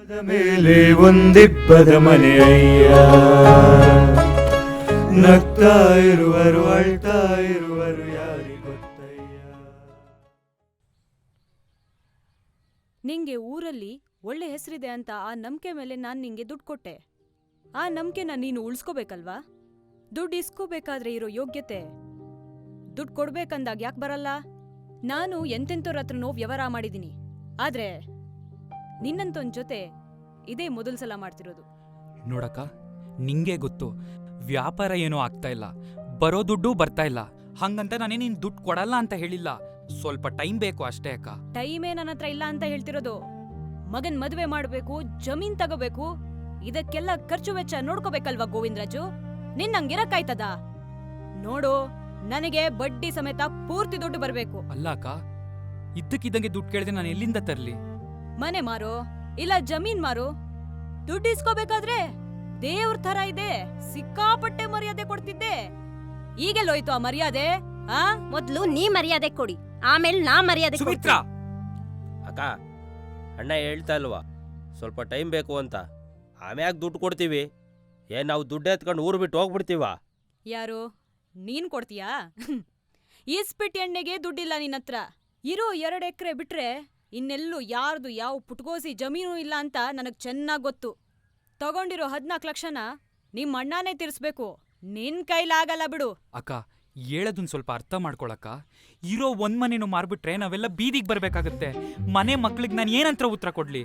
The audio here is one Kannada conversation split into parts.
ಮೇಲೆ ಒಂದಿಬ್ಬದ ಮನೆಯಯ್ಯ ನಗ್ತಾ ಇರುವರು ಅಳ್ತಾ ಇರುವರು ಯಾರಿಗೊತ್ತಯ್ಯ. ನಿಂಗೆ ಊರಲ್ಲಿ ಒಳ್ಳೆ ಹೆಸರಿದೆ ಅಂತ ಆ ನಂಬಿಕೆ ಮೇಲೆ ನಾನು ನಿಂಗೆ ದುಡ್ಡು ಕೊಟ್ಟೆ. ಆ ನಂಬಿಕೆನ ನೀನು ಉಳಿಸ್ಕೋಬೇಕಲ್ವಾ? ದುಡ್ಡು ಇಸ್ಕೋಬೇಕಾದ್ರೆ ಇರೋ ಯೋಗ್ಯತೆ ದುಡ್ಡು ಕೊಡ್ಬೇಕಂದಾಗ ಯಾಕೆ ಬರಲ್ಲ? ನಾನು ಎಂತೆಂಥವ್ರ ಹತ್ರನೋ ವ್ಯವಹಾರ ಮಾಡಿದ್ದೀನಿ, ಆದ್ರೆ ನಿನ್ನಂತೊಂದ್ ಜೊತೆ ಇದೇ ಮೊದಲ ಸಲ ಮಾಡ್ತಿರೋದು. ನೋಡಕ್ಕ, ನಿಂಗೆ ಗೊತ್ತು ವ್ಯಾಪಾರ ಏನೂ ಆಗ್ತಾ ಇಲ್ಲ, ಬರೋ ದುಡ್ಡು ಬರ್ತಾ ಇಲ್ಲ. ಹಂಗಂತ ನಾನೇ ನೀನ್ ದುಡ್ಡು ಕೊಡಲ್ಲ ಅಂತ ಹೇಳಿಲ್ಲ, ಸ್ವಲ್ಪ ಟೈಮ್ ಬೇಕು ಅಷ್ಟೇ ಅಕ್ಕ. ಟೈಮೇ ನನ್ನ ಹತ್ರ ಇಲ್ಲ ಅಂತ ಹೇಳ್ತಿರೋದು. ಮಗನ್ ಮದುವೆ ಮಾಡ್ಬೇಕು, ಜಮೀನ್ ತಗೋಬೇಕು, ಇದಕ್ಕೆಲ್ಲ ಖರ್ಚು ವೆಚ್ಚ ನೋಡ್ಕೋಬೇಕಲ್ವಾ ಗೋವಿಂದರಾಜು? ನಿನ್ನಂಗಿರಕ್ಕಾಯ್ತದ? ನೋಡು, ನನಗೆ ಬಡ್ಡಿ ಸಮೇತ ಪೂರ್ತಿ ದುಡ್ಡು ಬರ್ಬೇಕು. ಅಲ್ಲ ಅಕ್ಕ, ಇದ್ದಕ್ಕಿದ್ದಂಗೆ ದುಡ್ಡು ಕೇಳಿದ್ರೆ ನಾನು ಎಲ್ಲಿಂದ ತರ್ಲಿ? ಮನೆ ಮಾರು ಇಲ್ಲ ಜಮೀನ್ ಮಾರು. ದುಡ್ಡು ಇಸ್ಕೋಬೇಕಾದ್ರೆ ದೇವ್ರ ತರ ಇದೆ, ಸಿಕ್ಕಾಪಟ್ಟೆ ಮರ್ಯಾದೆ ಕೊಡ್ತಿದ್ದೆ. ಈಗೆಲ್ಲೋಯ್ತು ಆ ಮರ್ಯಾದೆ? ಮೊದ್ಲು ನೀ ಮರ್ಯಾದೆ ಕೊಡಿ, ಆಮೇಲೆ ನಾ ಮರ್ಯಾದೆ ಸುಮಿತ್ರಾ! ಅಕ್ಕ, ಅಣ್ಣ ಹೇಳ್ತಾ ಇಲ್ವಾ ಸ್ವಲ್ಪ ಟೈಮ್ ಬೇಕು ಅಂತ? ಆಮ್ಯಾಗ ದುಡ್ಡು ಕೊಡ್ತೀವಿ. ಏನ್ ನಾವು ದುಡ್ಡು ಎತ್ಕೊಂಡು ಊರು ಬಿಟ್ಟು ಹೋಗ್ಬಿಡ್ತೀವ? ಯಾರು ನೀನ್ ಕೊಡ್ತೀಯಾ? ಈಸ್ಪಿಟ್ ಎಣ್ಣೆಗೆ ದುಡ್ಡಿಲ್ಲ ನಿನ್ನ ಹತ್ರ. ಇರೋ 2 ಎಕರೆ ಬಿಟ್ರೆ ಇನ್ನೆಲ್ಲೂ ಯಾರ್ದು ಯಾವ ಪುಟ್ಗೋಸಿ ಜಮೀನು ಇಲ್ಲ ಅಂತ ನನಗ್ ಚೆನ್ನಾಗ್ ಗೊತ್ತು. ತಗೊಂಡಿರೋ 14 ಲಕ್ಷನ ನಿಮ್ ಅಣ್ಣನೇ ತೀರ್ಸ್ಬೇಕು. ನಿನ್ ಕೈಲಾಗಲ್ಲ ಬಿಡು. ಅಕ್ಕ, ಹೇಳೋದನ್ ಸ್ವಲ್ಪ ಅರ್ಥ ಮಾಡ್ಕೊಳಕ್ಕ. ಇರೋ ಒಂದ್ ಮನೇನು ಮಾರ್ಬಿಟ್ರೆ ನಾವೆಲ್ಲ ಬೀದಿಗೆ ಬರ್ಬೇಕಾಗತ್ತೆ. ಮನೆ ಮಕ್ಳಿಗೆ ನಾನು ಏನಂತ ಉತ್ತರ ಕೊಡ್ಲಿ?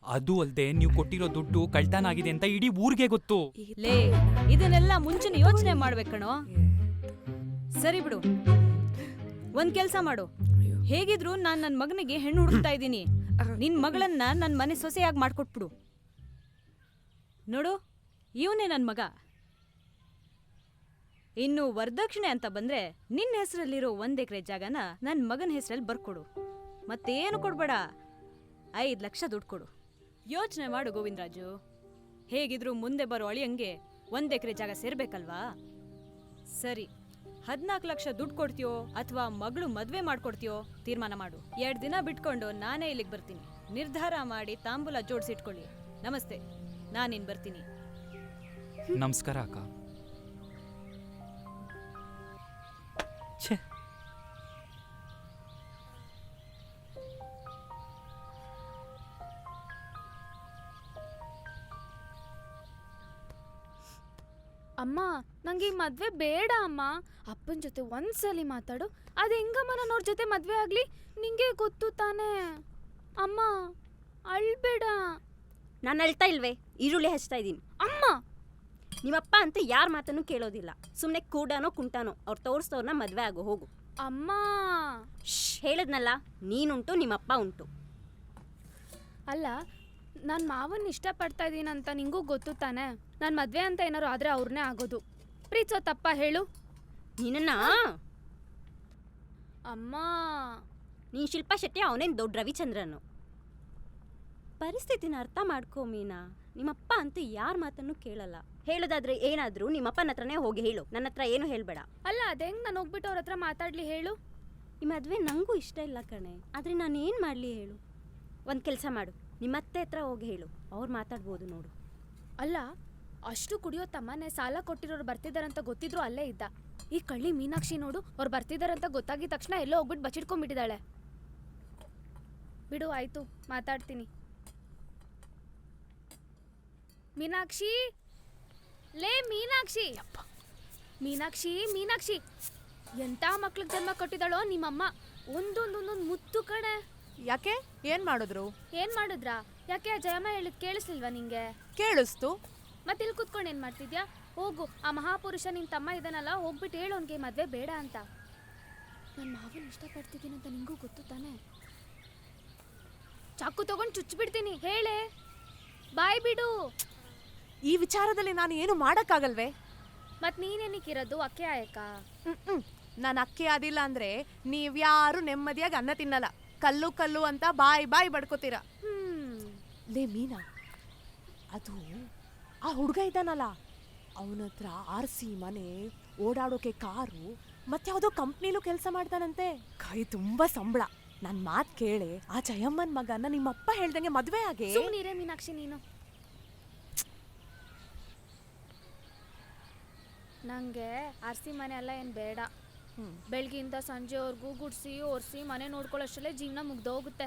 ಅದು ಅಲ್ದೆ ನೀವು ಕೊಟ್ಟಿರೋ ದುಡ್ಡು ಕಳ್ತನ ಆಗಿದೆ ಅಂತ ಇಡೀ ಊರ್ಗೆ ಗೊತ್ತು. ಲೇ, ಇದನ್ನೆಲ್ಲ ಮುಂಚಿನ ಯೋಚನೆ ಮಾಡ್ಬೇಕಣೋ. ಸರಿ ಬಿಡು, ಒಂದ್ ಕೆಲ್ಸ ಮಾಡು. ಹೇಗಿದ್ರು ನಾನ್ ನನ್ ಮಗನಿಗೆ ಹೆಣ್ಣು ಹುಡುಕ್ತಾ ಇದ್ದೀನಿ. ನಿನ್ ಮಗಳನ್ನ ನನ್ ಮನೆ ಸೊಸೆಯಾಗಿ ಮಾಡ್ಕೊಟ್ಬಿಡು. ನೋಡು, ಇವನೇ ನನ್ ಮಗ. ಇನ್ನು ವರದಕ್ಷಿಣೆ ಅಂತ ಬಂದ್ರೆ ನಿನ್ನ ಹೆಸರಲ್ಲಿರೋ 1 ಎಕರೆ ಜಾಗನ ನನ್ ಮಗನ ಹೆಸರಲ್ಲಿ ಬರ್ಕೊಡು. ಮತ್ತೇನು ಕೊಡ್ಬೇಡ, 5 ಲಕ್ಷ ದುಡ್ಡು ಕೊಡು. ಯೋಚನೆ ಮಾಡು ಗೋವಿಂದರಾಜು. ಹೇಗಿದ್ರು ಮುಂದೆ ಬರೋ ಅಳಿಯಂಗೆ 1 ಎಕರೆ ಜಾಗ ಸೇರ್ಬೇಕಲ್ವಾ? ಸರಿ, 14 ಲಕ್ಷ ದುಡ್ಡು ಕೊಡ್ತೀಯೋ ಅಥವಾ ಮಗಳು ಮದ್ವೆ ಮಾಡ್ಕೊಡ್ತೀಯೋ ತೀರ್ಮಾನ ಮಾಡು. 2 ದಿನ ಬಿಟ್ಕೊಂಡು ನಾನೇ ಇಲ್ಲಿಗೆ ಬರ್ತೀನಿ. ನಿರ್ಧಾರ ಮಾಡಿ ತಾಂಬೂಲ ಜೋಡಿಸಿಟ್ಕೊಳ್ಳಿ. ನಮಸ್ತೆ, ನಾನಿನ್ ಬರ್ತೀನಿ. ನಮಸ್ಕಾರ ಅಕ್ಕ. ಛೇ, ಅಮ್ಮ, ನಂಗೆ ಈ ಮದ್ವೆ ಬೇಡ ಅಮ್ಮ. ಅಪ್ಪನ ಜೊತೆ ಒಂದ್ಸಲಿ ಮಾತಾಡು. ಅದು ಹೆಂಗಮ್ಮ ನಾನು ಅವ್ರ ಜೊತೆ ಮದ್ವೆ ಆಗ್ಲಿ? ನಿಂಗೆ ಗೊತ್ತು ತಾನೇ ಅಮ್ಮ, ಅಳ್ಬೇಡ. ನಾನು ಅಳ್ತಾ ಇಲ್ವೇ? ಈರುಳ್ಳಿ ಹಚ್ತಾ ಇದ್ದೀನಿ. ಅಮ್ಮ, ನಿಮ್ಮಪ್ಪ ಅಂತ ಯಾರ ಮಾತನ್ನು ಕೇಳೋದಿಲ್ಲ. ಸುಮ್ಮನೆ ಕೂಡಾನೋ ಕುಂಟಾನೋ ಅವ್ರು ತೋರಿಸ್ತವ್ರನ್ನ ಮದ್ವೆ ಆಗೋ ಹೋಗು. ಅಮ್ಮ ಹೇಳದ್ನಲ್ಲ, ನೀನುಂಟು ನಿಮ್ಮಪ್ಪ ಉಂಟು. ಅಲ್ಲ, ನಾನು ಮಾವನ್ ಇಷ್ಟಪಡ್ತಾ ಇದ್ದೀನಂತ ನಿಂಗೂ ಗೊತ್ತು ತಾನೆ. ನಾನು ಮದ್ವೆ ಅಂತ ಏನಾರು ಆದ್ರೆ ಅವ್ರನ್ನೇ ಆಗೋದು. ಪ್ರೀತಿಸೋ ತಪ್ಪ ಹೇಳು? ನಿನ್ನ ಅಮ್ಮ, ನೀನ್ ಶಿಲ್ಪಾ ಶೆಟ್ಟಿ, ಅವನೇನ್ ದೊಡ್ಡ ರವಿಚಂದ್ರನು. ಪರಿಸ್ಥಿತಿನ ಅರ್ಥ ಮಾಡ್ಕೋ ಮೀನಾ. ನಿಮ್ಮಪ್ಪ ಅಂತೂ ಯಾರ ಮಾತನ್ನು ಕೇಳಲ್ಲ. ಹೇಳೋದಾದ್ರೆ ಏನಾದ್ರೂ ನಿಮ್ಮಪ್ಪನ ಹತ್ರನೇ ಹೋಗಿ ಹೇಳು, ನನ್ನ ಹತ್ರ ಏನು ಹೇಳ್ಬೇಡ. ಅಲ್ಲ, ಅದೆಂಗ್ ನಾನು ಹೋಗ್ಬಿಟ್ಟು ಅವ್ರ ಹತ್ರ ಮಾತಾಡ್ಲಿ ಹೇಳು? ಈ ಮದ್ವೆ ನಂಗೂ ಇಷ್ಟ ಇಲ್ಲ ಕಣೆ, ಆದ್ರೆ ನಾನು ಏನು ಮಾಡ್ಲಿ ಹೇಳು? ಒಂದು ಕೆಲಸ ಮಾಡು, ನಿಮ್ಮತ್ತೆ ಹತ್ರ ಹೋಗಿ ಹೇಳು, ಅವ್ರು ಮಾತಾಡ್ಬೋದು ನೋಡು. ಅಲ್ಲ, ಅಷ್ಟು ಕುಡಿಯೋ ತಮ್ಮನೆ ಸಾಲ ಕೊಟ್ಟಿರೋರು ಬರ್ತಿದಾರಂತ ಗೊತ್ತಿದ್ರು ಅಲ್ಲೇ ಇದ್ದ. ಈ ಕಳ್ಳಿ ಮೀನಾಕ್ಷಿ ನೋಡು, ಅವ್ರು ಬರ್ತಿದಾರಂತ ಗೊತ್ತಾಗಿದ ತಕ್ಷಣ ಎಲ್ಲೋ ಹೋಗ್ಬಿಟ್ಟು ಬಚ್ಚಿಟ್ಕೊಂಡ್ಬಿಟ್ಟಿದ್ದಾಳೆ. ಬಿಡು, ಆಯ್ತು, ಮಾತಾಡ್ತೀನಿ. ಮೀನಾಕ್ಷಿ, ಲೇ ಮೀನಾಕ್ಷಿ, ಮೀನಾಕ್ಷಿ, ಮೀನಾಕ್ಷಿ, ಎಂತ ಮಕ್ಳಿಗೆ ಜನ್ಮ ಕೊಟ್ಟಿದ್ದಾಳೋ ನಿಮ್ಮಮ್ಮ. ಒಂದೊಂದೊಂದೊಂದು ಮುತ್ತು ಕಣೆ. ಯಾಕೆ? ಏನ್ ಮಾಡಿದ್ರು? ಏನ್ ಮಾಡಿದ್ರಾ? ಯಾಕೆ ಜಯಮ್ಮ ಹೇಳಿದ್ ಕೇಳಿಸ್ಲಿಲ್ವಾ ನಿಂಗೆ? ಕೇಳಿಸ್ತು. ಮತ್ತೆ ಇಲ್ಲಿ ಕುತ್ಕೊಂಡು ಏನ್ ಮಾಡ್ತಿದ್ಯಾ? ಹೋಗು, ಆ ಮಹಾಪುರುಷ ನಿನ್ ತಮ್ಮ ಇದನ್ನಲ್ಲ, ಹೋಗ್ಬಿಟ್ಟು ಹೇಳು ಅವ್ನಿಗೆ ಮದ್ವೆ ಬೇಡ ಅಂತ. ನನ್ನ ಮಾವನ್ ಇಷ್ಟಪಡ್ತಿದ್ದೀನಿ ಅಂತ ನಿಂಗೂ ಗೊತ್ತು ತಾನೆ. ಚಾಕು ತಗೊಂಡು ಚುಚ್ಚಿಬಿಡ್ತೀನಿ, ಹೇಳೆ. ಬಾಯ್ ಬಿಡು. ಈ ವಿಚಾರದಲ್ಲಿ ನಾನು ಏನು ಮಾಡಕ್ಕಾಗಲ್ವೇ? ಮತ್ ನೀನೇನಿಕ್ಕಿರೋದು ಅಕ್ಕೆ ಆಯಕ? ನಾನು ಅಕ್ಕಿ ಆದಿಲ್ಲ ಅಂದ್ರೆ ನೀವ್ಯಾರು ನೆಮ್ಮದಿಯಾಗಿ ಅನ್ನ ತಿನ್ನಲ್ಲ. ಕಲ್ಲು ಕಲ್ಲು ಅಂತ ಬಾಯ್ ಬಾಯ್ ಬಡ್ಕೋತೀರ. ಲೇ ಮೀನಾ, ಅದು ಆ ಹುಡುಗ ಇದ್ದಾನಲ್ಲ, ಅವನ ಹತ್ರ RC ಮನೆ, ಓಡಾಡೋಕೆ ಕಾರು, ಮತ್ತೆ ಯಾವುದೋ ಕಂಪ್ನಿಲೂ ಕೆಲಸ ಮಾಡ್ತಾನಂತೆ. ಕೈ ತುಂಬ ಸಂಬಳ. ನನ್ ಮಾತ್ ಕೇಳೆ, ಆ ಜಯಮ್ಮನ್ ಮಗನ ನಿಮ್ಮಪ್ಪ ಹೇಳ್ದಂಗೆ ಮದ್ವೆ ಆಗಿ. ಸುಮ್ಮನಿರೇ ಮೀನಾಕ್ಷಿ ನೀನು. ನಂಗೆ ಆರ್ಸಿ ಮನೆ ಎಲ್ಲ ಏನು ಬೇಡ. ಬೆಳಗ್ಗಿಂದ ಸಂಜೆವರೆಗೂ ಗುಡ್ಸಿ ಒರೆಸಿ ಮನೆ ನೋಡ್ಕೊಳ್ಳೋಷ್ಟಲ್ಲೇ ಜೀವನ ಮುಗ್ದೋಗುತ್ತೆ.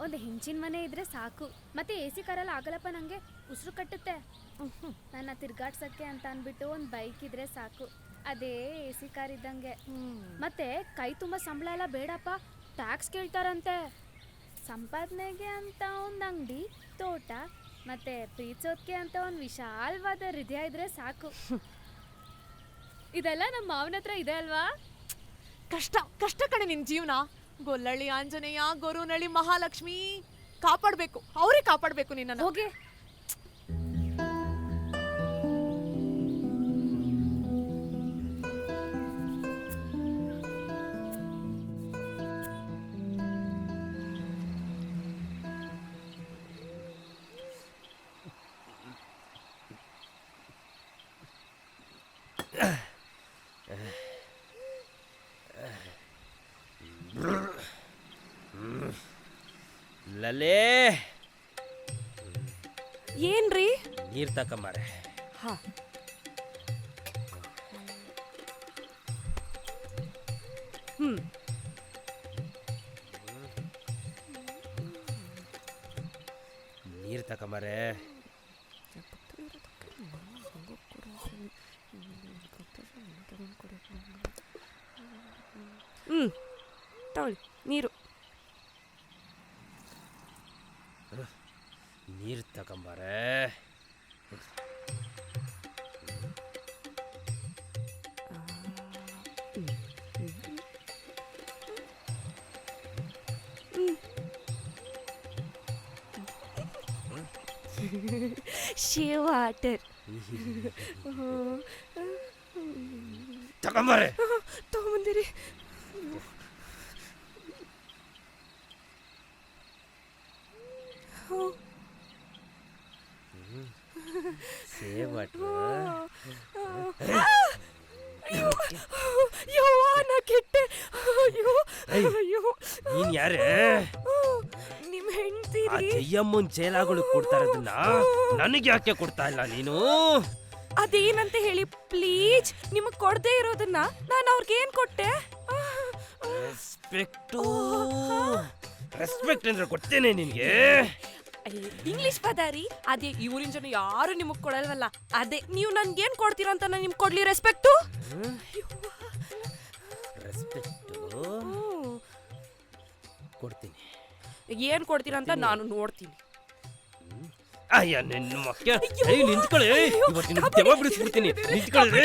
ಒಂದು ಹೆಂಚಿನ ಮನೆ ಇದ್ರೆ ಸಾಕು. ಮತ್ತೆ ಎ ಸಿ ಕಾರಲ್ಲಿ ಆಗಲ್ಲಪ್ಪ, ನಂಗೆ ಉಸಿರು ಕಟ್ಟುತ್ತೆ. ನನ್ನ ತಿರ್ಗಾಡ್ಸಕ್ಕೆ ಅಂತ ಅಂದ್ಬಿಟ್ಟು ಒಂದು ಬೈಕ್ ಇದ್ರೆ ಸಾಕು, ಅದೇ ಎ ಸಿ ಕಾರ್ ಇದ್ದಂಗೆ. ಮತ್ತೆ ಕೈ ತುಂಬ ಸಂಬಳ ಎಲ್ಲ ಬೇಡಪ್ಪ, ಟ್ಯಾಕ್ಸ್ ಕೇಳ್ತಾರಂತೆ. ಸಂಪಾದನೆಗೆ ಅಂತ ಒಂದು ಅಂಗಡಿ, ತೋಟ, ಮತ್ತೆ ಪ್ರೀತಿಸೋದಕ್ಕೆ ಅಂತ ಒಂದು ವಿಶಾಲವಾದ ಹೃದಯ ಇದ್ರೆ ಸಾಕು. ಇದೆಲ್ಲ ನಮ್ಮ ಮಾವನ ಹತ್ರ ಇದೆ ಅಲ್ವಾ? ಕಷ್ಟ ಕಷ್ಟ ಕಣೆ ನಿನ್ ಜೀವನ. ಗೊಲ್ಲಳ್ಳಿ ಆಂಜನೇಯ, ಗೊರುನಳ್ಳಿ ಮಹಾಲಕ್ಷ್ಮಿ ಕಾಪಾಡ್ಬೇಕು, ಅವರೇ ಕಾಪಾಡ್ಬೇಕು ನಿನ್ನ. ಹೋಗೆ. ಲಲೇ, ಏನ್ರಿ? ನೀರ್ ತಕೊಂಬಾರೆ. ಹಾ, ನೀರ್ ತಕೊಂಬಾರೆ. ತಗೊಳ್ಳಿ ನೀರು. ನೀರ್ ತಕೊಂಬಾರೆ. ಶೇ ವಾಟರ್ ತಕೊಂಬಾರೆ. ತಗೊಂಬಂದಿರಿ. ನೀನ್ ಯಾರೇ? ನಿಮ್ ಹೆಂಡ್ತಿ ಜಯಮ್ಮನ್ ಚೇಲಾಗಳು ಕೊಡ್ತಾ ಇರೋದನ್ನ ನನಗೆ ಯಾಕೆ ಕೊಡ್ತಾ ಇಲ್ಲ ನೀನು? ಅದೇನಂತ ಹೇಳಿ ಪ್ಲೀಸ್. ನಿಮಗ್ ಕೊಡದೆ ಇರೋದನ್ನ ನಾನು ಅವ್ರಿಗೆ ಏನ್ ಕೊಟ್ಟೆ? ರೆಸ್ಪೆಕ್ಟ್ ಅಂದ್ರೆ ಕೊಡ್ತೇನೆ ನಿನ್ಗೆ. ಇಂಗ್ಲಿಷ್ ಪದಾರಿ. ಅದೇ ಇವ್ರಿನ ಜನ ಯಾರು ನಿಮಗ್ ಕೊಡಲ್ವಲ್ಲ, ಅದೇ ನೀವು ನನ್ಗೇನ್ ಕೊಡ್ತೀರಾ ಅಂತ ನಾನು ನಿಮ್ಗೆ ಕೊಡ್ಲಿ ರೆಸ್ಪೆಕ್ಟು? ಕೊಡ್ತೀನಿ. ಏನ್ ಕೊಡ್ತೀರಾ ಅಂತ ನಾನು ನೋಡ್ತೀನಿ. ಅಯ್ಯ ನಿನ್ನ ಮಕ್ಕ ನಿಂತ್ಕೊಳ್ಳಿ, ಇವತ್ತಿನ ದೆವ್ವ ಬಿಡಿಸ್ಬಿಡ್ತೀನಿ. ನಿಂತ್ಕೊಳ್ಳಿ,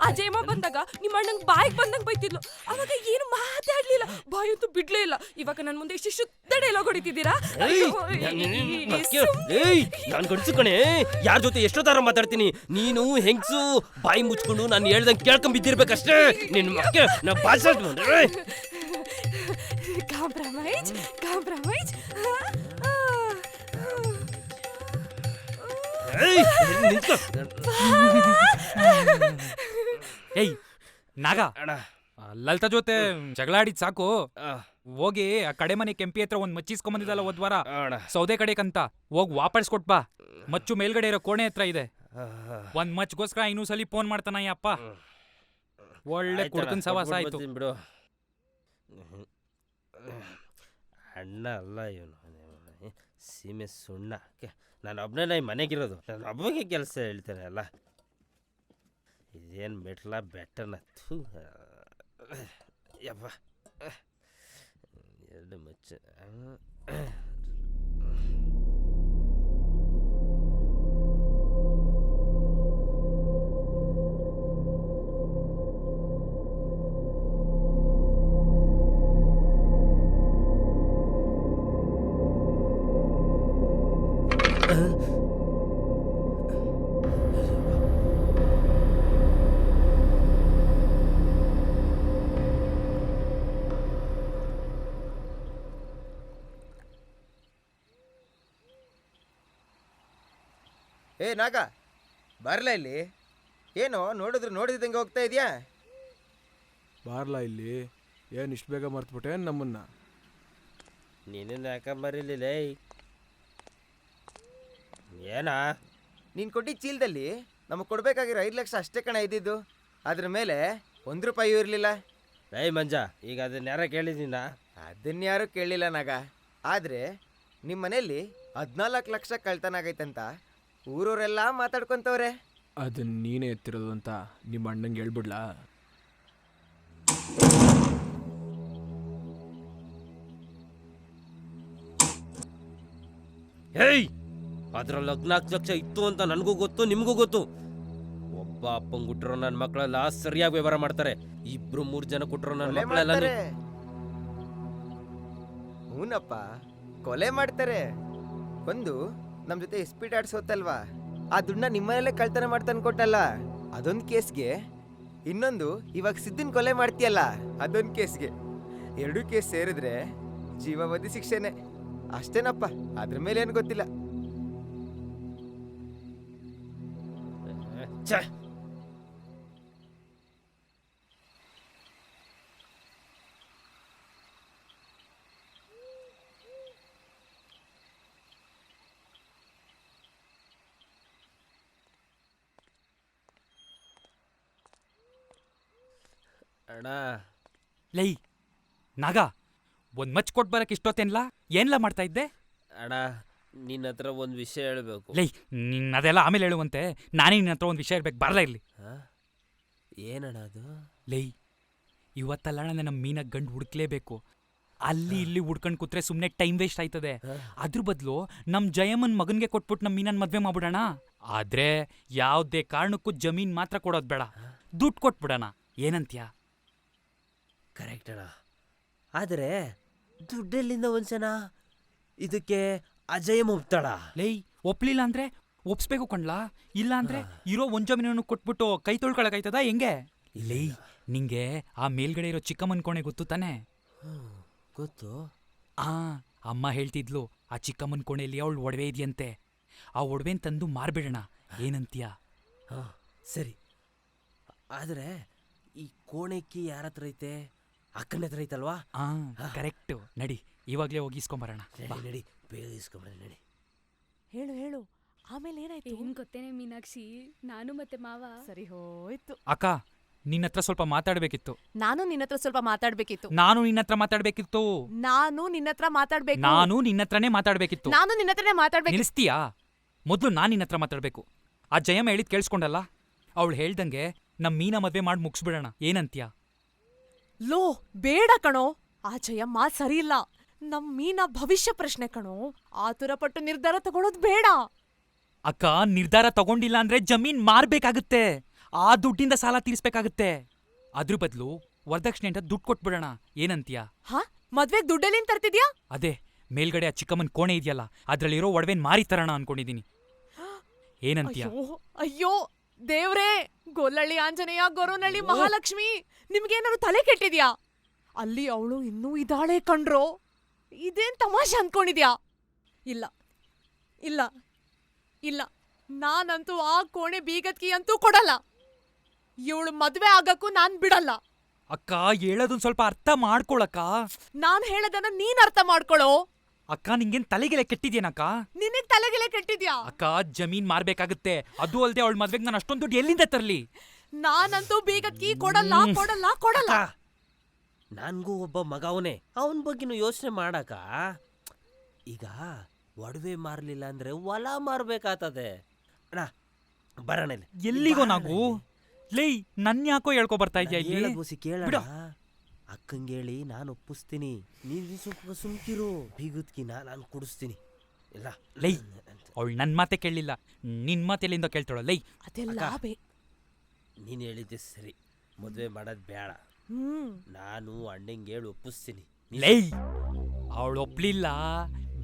ಅಜಯಮ್ಮ ಬಂದಾಗ ನಿಮ್ಮ ಅಣ್ಣಂಗ್ ಬಾಯಿಗೆ ಬಂದಂಗ್ ಬೈತಿದ್ಲು. ಅವಾಗ ಏನು ಮಾತಾಡ್ಲಿಲ್ಲ, ಬಾಯಂತೂ ಬಿಡ್ಲೇ ಇಲ್ಲ. ಇವಾಗ ನನ್ ಮುಂದೆ ಇಷ್ಟು ಶುದ್ಧ ಡೈಲಾಗ್ ಹೊಡಿತಿದ್ದೀರಾ? ನಾನ್ ಗಂಡ್ಸು ಕಣೆ, ಯಾರ ಜೊತೆ ಎಷ್ಟೋ ತರ ಮಾತಾಡ್ತೀನಿ. ನೀನು ಹೆಂಗ್ಸು, ಬಾಯಿ ಮುಚ್ಕೊಂಡು ನಾನು ಹೇಳ್ದಂಗೆ ಕೇಳ್ಕೊಂಡ್ ಬಿದ್ದಿರ್ಬೇಕಷ್ಟೇ. ನಿನ್ ಮಕ್ಕ ನಾ ಭಾಷೆ ಕಾಂಪ್ರಮೈಸ್ ಕಾಂಪ್ರಮೈಸ್. ಏಯ್ ನಾಗ, ಲಲಿತಾ ಜೊತೆ ಜಗಳ ಆಡಿದ್ ಸಾಕು. ಹೋಗಿ ಆ ಕಡೆ ಮನೆ ಕೆಂಪಿ ಹತ್ರ ಒಂದ್ ಮಚ್ಚಿಸ್ಕೊಂಬಂದಿದ್ದಲ್ಲ ಹೋದ್ ವಾರ, ಸೌದೆ ಕಡೆಕಂತ, ಹೋಗ್ ವಾಪಸ್ ಕೊಟ್ ಬಾ. ಮಚ್ಚು ಮೇಲ್ಗಡೆ ಇರೋ ಕೋಣೆ ಹತ್ರ ಇದೆ. ಒಂದ್ ಮಚ್ಗೋಸ್ಕರ ಇನ್ನೂ ಸಲಿ ಫೋನ್ ಮಾಡ್ತಾನ ಅಪ್ಪ. ಒಳ್ಳೆ ಕುಡ್ಕನ್ ಸವಾಸ ಆಯ್ತು ಬಿಡು. ಅಣ್ಣ ಅಲ್ಲ ಇವನು, ಸೀಮೆ ಸುಣ್ಣ. ನಾನು ಒಬ್ಬನೇ ಮನೆಗಿರೋದು, ನಾನು ಒಬ್ಬನಿಗೆ ಕೆಲಸ ಹೇಳ್ತೇನೆ ಅಲ್ಲ. ಇದೇನು ಮೆಟ್ಲ ಬೆಟ್ಟನ ಯಪ್ಪ. ಎರಡು ಮಚ್ಚ ಏ ನಾಗ, ಬರಲ ಇಲ್ಲಿ. ಏನೋ ನೋಡಿದ್ರು ನೋಡಿದಂಗೆ ಹೋಗ್ತಾ ಇದೆಯಾ? ಬಾರ್ಲಾ ಇಲ್ಲಿ. ಏನು ಇಷ್ಟು ಬೇಗ ಮರ್ತ್ಬಿಟ್ಟೆ ನಮ್ಮನ್ನ? ನೀನಿಂದ ಯಾಕಂಬರಿಲಿಲ್ಲ ಏನಾ? ನೀನು ಕೊಟ್ಟಿದ್ದ ಚೀಲದಲ್ಲಿ ನಮಗೆ ಕೊಡಬೇಕಾಗಿರೋ 5 ಲಕ್ಷ ಅಷ್ಟೇ ಕಣ ಇದ್ದಿದ್ದು. ಅದ್ರ ಮೇಲೆ 1 ರೂಪಾಯಿಯೂ ಇರಲಿಲ್ಲ. ಮಂಜ, ಈಗ ಅದನ್ನ ಯಾರ ಕೇಳಿದ್ದೀನ? ಅದನ್ಯಾರು ಕೇಳಲಿಲ್ಲ ನಾಗ. ಆದರೆ ನಿಮ್ಮ ಮನೆಯಲ್ಲಿ 14 ಲಕ್ಷ ಕಳ್ತನ ಆಗೈತಂತ ಊರವರೆಲ್ಲ ಮಾತಾಡ್ಕೊತವ್ರೆ. ಅದನ್ನ ನೀನೇ ಎತ್ತಿರೋದು ಅಂತ ನಿಮ್ಮ ಅಣ್ಣಂಗೆ ಹೇಳ್ಬಿಡ್ಲಾ? ಹೇಯ್, ಅದ್ರಲ್ಲಿ 14 ಲಕ್ಷ ಇತ್ತು ಅಂತ ನನಗೂ ಗೊತ್ತು, ನಿಮಗೂ ಗೊತ್ತು. ಒಬ್ಬ ಅಪ್ಪಂಗ್ ಕೊಟ್ಟಿರೋ ನನ್ನ ಮಕ್ಕಳೆಲ್ಲ ಸರಿಯಾಗಿ ವ್ಯವಹಾರ ಮಾಡ್ತಾರೆ. 2-3 ಜನ ಕೊಟ್ಟಿರೋ ನನ್ನ ಕೊಲೆ ಮಕ್ಕಳೆಲ್ಲ ಮಾಡ್ತಾರೆ. ಹೂನಪ್ಪ, ಕೊಲೆ ಮಾಡ್ತಾರೆ. ಒಂದು ನಮ್ಮ ಜೊತೆ ಸ್ಪೀಡ್ ಆಡ್ಸೋತಲ್ವಾ, ಆ ದುಡ್ಡನ್ನ ನಿಮ್ಮನೆಯಲ್ಲೇ ಕಳ್ತನ ಮಾಡ್ತಾನೆ ಕೊಟ್ಟಲ್ಲ, ಅದೊಂದು ಕೇಸ್ಗೆ. ಇನ್ನೊಂದು ಇವಾಗ ಸಿದ್ದಿನ ಕೊಲೆ ಮಾಡ್ತೀಯಲ್ಲ, ಅದೊಂದು ಕೇಸ್ಗೆ. 2 ಕೇಸ್ ಸೇರಿದ್ರೆ ಜೀವಾವಧಿ ಶಿಕ್ಷೆನೆ ಅಷ್ಟೇನಪ್ಪ. ಅದ್ರ ಮೇಲೆ ಏನು ಗೊತ್ತಿಲ್ಲ. ಛೆ! ಅಣ್ಣ, ಲೈ ನಾಗ, ಒಂದ್ ಮಚ್ ಕೊಟ್ ಬರಕ್ ಇಷ್ಟೊತ್ತೇನ್ಲಾ? ಏನ್ಲ ಮಾಡ್ತಾ ಇದ್ದೆ? ಅಣ್ಣ, ನಿನ್ನ ಹತ್ರ ಒಂದು ವಿಷಯ ಹೇಳಬೇಕು. ಲೈ, ನಿನ್ ಅದೆಲ್ಲ ಆಮೇಲೆ ಹೇಳುವಂತೆ. ನಾನೇ ನಿನ್ನ ಹತ್ರ ಒಂದು ವಿಷಯ ಇರ್ಬೇಕು, ಬರ್ಲಾ ಇಲ್ಲಿ. ಏನಣ್ಣ ಅದು? ಲೈ, ಇವತ್ತಲ್ಲ ನಮ್ಮ ಮೀನ ಗಂಡು ಹುಡುಕ್ಲೇಬೇಕು. ಅಲ್ಲಿ ಇಲ್ಲಿ ಹುಡ್ಕೊಂಡ್ ಕೂತ್ರೆ ಸುಮ್ನೆ ಟೈಮ್ ವೇಸ್ಟ್ ಆಯ್ತದೆ. ಅದ್ರ ಬದಲು ನಮ್ ಜಯಮ್ಮನ್ ಮಗನ್ಗೆ ಕೊಟ್ಬಿಟ್ಟು ನಮ್ ಮೀನನ್ ಮದ್ವೆ ಮಾಡ್ಬಿಡೋಣ. ಆದ್ರೆ ಯಾವ್ದೇ ಕಾರಣಕ್ಕೂ ಜಮೀನ್ ಮಾತ್ರ ಕೊಡೋದ್ ಬೇಡ, ದುಡ್ಡು ಕೊಟ್ಬಿಡೋಣ. ಏನಂತ್ಯಾ? ಕರೆಕ್ಟ್ ಅಣ್ಣ. ಆದರೆ ದುಡ್ಡೆಲ್ಲಿಂದ ಒಂದ್ಸನ ಇದಕ್ಕೆ ಅಜಯ್ ಒಪ್ತಾಳ? ಲೈ, ಒಪ್ಲಿಲ್ಲ ಅಂದ್ರೆ ಒಪ್ಸ್ಬೇಕು ಕಣ್ಲಾ. ಇಲ್ಲ ಅಂದ್ರೆ ಇರೋ ಒಂದ್ ಜಮೀನನ್ನು ಕೊಟ್ಬಿಟ್ಟು ಕೈ ತೊಳ್ಕೊಳಕಾಯ್ತದ ಹೆಂಗೆ? ಲೈ, ನಿಂಗೆ ಆ ಮೇಲ್ಗಡೆ ಇರೋ ಚಿಕ್ಕಮ್ಮನ್ ಕೋಣೆ ಗೊತ್ತು ತಾನೆ? ಗೊತ್ತು. ಅಮ್ಮ ಹೇಳ್ತಿದ್ಲು, ಆ ಚಿಕ್ಕಮ್ಮನ್ ಕೋಣೆಯಲ್ಲಿ ಅವಳು ಒಡವೆ ಇದೆಯಂತೆ. ಆ ಒಡವೆನ್ ತಂದು ಮಾರ್ಬಿಡೋಣ. ಏನಂತೀಯ? ಸರಿ. ಆದರೆ ಈ ಕೋಣೆಕ್ಕಿ ಯಾರ ಹತ್ರ ಐತೆ? ಅಕ್ಕನ ಹತ್ರ ಐತಲ್ವಾ? ಕರೆಕ್ಟ್. ನಡಿ, ಇವಾಗ್ಲೇ ಹೋಗಿ ಇಸ್ಕೊಂಬರೋಣ. ನಡಿ, ಬೇಗ ಇಸ್ಕೊಂಬರ. ನಡಿ. ಹೇಳು ಹೇಳು, ಆಮೇಲೆ ಏನಾಯ್ತು? ಏನ್ ಗೊತ್ತೇನೆ ಮೀನಾಕ್ಷಿ, ನಾನು ಮತ್ತೆ ಮಾವ ಸರಿ ಹೋಯ್ತು. ಅಕ್ಕ, ನಿನ್ನ ಹತ್ರ ಸ್ವಲ್ಪ ಮಾತಾಡ್ಬೇಕಿತ್ತು. ನಾನು ನಿನ್ನ ಹತ್ರ ಸ್ವಲ್ಪ ಮಾತಾಡ್ಬೇಕಿತ್ತು. ನಾನು ನಿನ್ನ ಹತ್ರ ಮಾತಾಡ್ಬೇಕಿತ್ತು. ನಾನು ನಿನ್ನ ಹತ್ರ ಮಾತಾಡ್ಬೇಕು. ನಾನು ನಿನ್ನ ಹತ್ರನೇ ಮಾತಾಡ್ಬೇಕಿತ್ತು. ನಾನು ನಿನ್ನ ಹತ್ರನೇ ಮಾತಾಡ್ಬೇಕು. ನಿಲ್ಲಿಸ್ತೀಯಾ? ಮೊದ್ಲು ನಾನ್ ನಿನ್ನ ಹತ್ರ ಮಾತಾಡ್ಬೇಕು. ಆ ಜಯಮ್ಮ ಹೇಳಿದ್ ಕೇಳಿಸ್ಕೊಂಡಲ್ಲ, ಅವಳು ಹೇಳ್ದಂಗೆ ನಮ್ ಮೀನ ಮದ್ವೆ ಮಾಡಿ ಮುಗಿಸ್ಬಿಡೋಣ. ಏನಂತ್ಯ? ಲೋ, ಬೇಡ ಕಣೋ. ಆ ಜಯಮ್ಮ ಸರಿ ಇಲ್ಲ. ನಮ್ ಮೀನ ಭವಿಷ್ಯ ಪ್ರಶ್ನೆ ಕಣೋ. ಆತುರ ಪಟ್ಟು ನಿರ್ಧಾರ ತಗೊಳ್ಳೋದು ಬೇಡ. ಅಕ್ಕ, ನಿರ್ಧಾರ ತಗೊಂಡಿಲ್ಲ ಅಂದ್ರೆ ಜಮೀನ್ ಮಾರ್ಬೇಕಾಗುತ್ತೆ. ಆ ದುಡ್ಡಿಂದ ಸಾಲ ತೀರಿಸ್ಬೇಕಾಗುತ್ತೆ. ಅದ್ರ ಬದಲು ವರದಕ್ಷಿಣೆ ಅಂತ ದುಡ್ಡು ಕೊಟ್ಬಿಡೋಣ. ಏನಂತೀಯ? ಹಾ, ಮದ್ವೆಗ್ ದುಡ್ಡೆಲ್ಲಿಂದ ತರ್ತಿದ್ಯಾ? ಅದೇ ಮೇಲ್ಗಡೆ ಆ ಚಿಕ್ಕಮ್ಮನ್ ಕೋಣೆ ಇದೆಯಲ್ಲ, ಅದ್ರಲ್ಲಿರೋ ಒಡವೆನ್ ಮಾರಿ ತರೋಣ ಅನ್ಕೊಂಡಿದೀನಿ. ಏನಂತೀಯ? ಅಯ್ಯೋ ದೇವ್ರೇ, ಗೊಲ್ಲಳ್ಳಿ ಆಂಜನೇಯ, ಗೊರವನಹಳ್ಳಿ ಮಹಾಲಕ್ಷ್ಮಿ, ನಿಮ್ಗೇನಾದ್ರು ತಲೆ ಕೆಟ್ಟಿದ್ಯಾ? ಅಲ್ಲಿ ಅವಳು ಇನ್ನೂ ಇದಾಳೆ ಕಣ್ರೋ. ಇದೇನ್ ತಮಾಷೆ ಅನ್ಕೊಂಡಿದ್ಯಾ? ಇಲ್ಲ ಇಲ್ಲ ಇಲ್ಲ, ನಾನಂತೂ ಆ ಕೋಣೆ ಬೀಗದ್ಕಿ ಅಂತೂ ಕೊಡಲ್ಲ. ಇವಳು ಮದ್ವೆ ಆಗಕ್ಕೂ ನಾನ್ ಬಿಡಲ್ಲ. ಅಕ್ಕ, ಹೇಳೋದನ್ ಸ್ವಲ್ಪ ಅರ್ಥ ಮಾಡ್ಕೊಳಕ್ಕ. ನಾನ್ ಹೇಳದನ್ನ ನೀನ್ ಅರ್ಥ ಮಾಡ್ಕೊಳೋ. ಅಕ್ಕ, ನಿಂಗೇನ್ ತಲೆಗೆಲೆ ಕೆಟ್ಟಿದ್ಯೇನಕ್ಕ? ನಿನಗ್ ತಲೆಗೆಲೆ ಕೆಟ್ಟಿದ್ಯಾ? ಅಕ್ಕ, ಜಮೀನ್ ಮಾರ್ಬೇಕಾಗುತ್ತೆ. ಅದು ಅಲ್ದೆ ಅವಳ ಮದ್ವೆಗ್ ನಾನು ಅಷ್ಟೊಂದು ದುಡ್ಡು ಎಲ್ಲಿಂದ ತರ್ಲಿ? ನಾನಂತೂ ಬೀಗದ್ಕಿ ಕೊಡಲ್ಲ ಕೊಡಲ್ಲ ಕೊಡಲ್ಲ. ನನ್ಗೂ ಒಬ್ಬ ಮಗ ಅವನೇ, ಅವನ ಬಗ್ಗೆನೂ ಯೋಚನೆ ಮಾಡಕ. ಈಗ ಒಡವೆ ಮಾರ್ಲಿಲ್ಲ ಅಂದ್ರೆ ಹೊಲ ಮಾರ್ಬೇಕಾಗ್ತದೆ. ಅಣ್ಣ, ಬರೋಣ. ಎಲ್ಲಿಗೋ ನಾವು? ಲೈ, ನನ್ ಯಾಕೋ ಹೇಳ್ಕೊ ಬರ್ತಾ ಇದ್ಯಾ ಇಲ್ಲಿ? ಕೇಳ. ಅಕ್ಕಂಗೇಳಿ ನಾನು ಒಪ್ಪಿಸ್ತೀನಿ, ನೀನು ಸ್ವಲ್ಪ ಸುಮ್ಕಿರು. ಬೀಗುದ್ಕಿನ ನಾನು ಕುಡಿಸ್ತೀನಿ. ಇಲ್ಲ ಲೈ, ಅವಳು ನನ್ ಮಾತೆ ಕೇಳಲಿಲ್ಲ, ನಿನ್ ಮಾತೆಲ್ಲಿಂದ ಕೇಳ್ತಾಳ? ಲೈ, ಅದೆಲ್ಲ ನೀನು ಹೇಳಿದ್ದೆ ಸರಿ, ಮದುವೆ ಮಾಡೋದು ಬೇಡ. ನಾನು ಅಣ್ಣಂಗೆ ಹೇಳಿ ಒಪ್ಪಿಸ್ತೀನಿ. ಲೈ, ಅವಳು ಒಪ್ಲಿಲ್ಲ,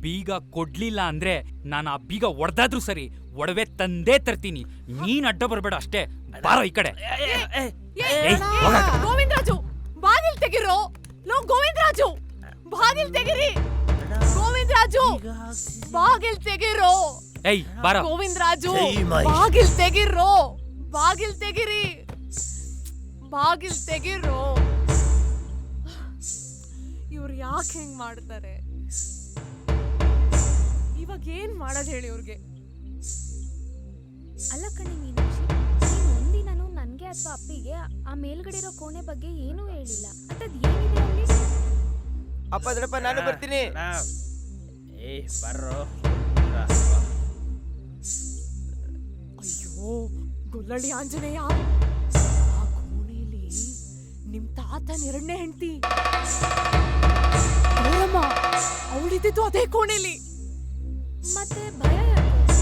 ಬೀಗ ಕೊಡ್ಲಿಲ್ಲ ಅಂದ್ರೆ ನಾನು ಆ ಬೀಗ ಒಡ್ದಾದ್ರೂ ಸರಿ, ಒಡವೆ ತಂದೇ ತರ್ತೀನಿ. ನೀನ್ ಅಡ್ಡ ಬರ್ಬೇಡ ಅಷ್ಟೇ. ಬಾರೋ ಈ ಕಡೆ. ಗೋವಿಂದರಾಜು, ಬಾಗಿಲ್ ತೆಗಿರೋ. ಲೋ ಗೋವಿಂದರಾಜು, ಬಾಗಿಲ್ ತೆಗಿರಿ. ಗೋವಿಂದರಾಜು, ಬಾಗಿಲ್ ತೆಗಿರೋ. ಏಯ್, ಬಾರೋ. ಗೋವಿಂದರಾಜು, ಬಾಗಿಲ್ ತೆಗಿರೋ. ಬಾಗಿಲ್ ತೆಗಿರಿ, ಬಾಗಿಲ್ ತೆಗಿರೋ. ಇವ್ರು ಯಾಕೆ ಹೆಂಗ್ ಮಾಡ್ತಾರೆ? ಇವಾಗ ಏನ್ ಮಾಡೋದ್ ಹೇಳಿ ಇವ್ರಿಗೆ? ಅಲ್ಲ ಕಣೆ ಮೀನಾಕ್ಷಿ, ನೀನು ಒಂದಿನೂ ನನಗೆ ಅಥವಾ ಅಪ್ಪಿಗೆ ಆ ಮೇಲ್ಗಡೆ ಇರೋ ಕೋಣೆ ಬಗ್ಗೆ ಏನೂ ಹೇಳಿಲ್ಲ. ಅಂತದ್ ಏನಿದೆ ಅಲ್ಲಿ? ಅಪ್ಪ ದೊಡ್ಡಪ್ಪ ನಾನು ಬರ್ತೀನಿ. ಏ ಬರ್ರೋ. ಅಯ್ಯೋ ಗೊಲ್ಲಳ್ಳಿ ಆಂಜನೇಯ, ಆ ಕೋಣೆಯಲ್ಲಿ ನಿಮ್ ತಾತನ 2ನೇ ಹೆಂಡತಿ ಅವಳಿದ್ದು ಅದೇ ಕೋಣೆಯಲ್ಲಿ. ಮತ್ತೆ ಭಯ ಯಾಕೆ?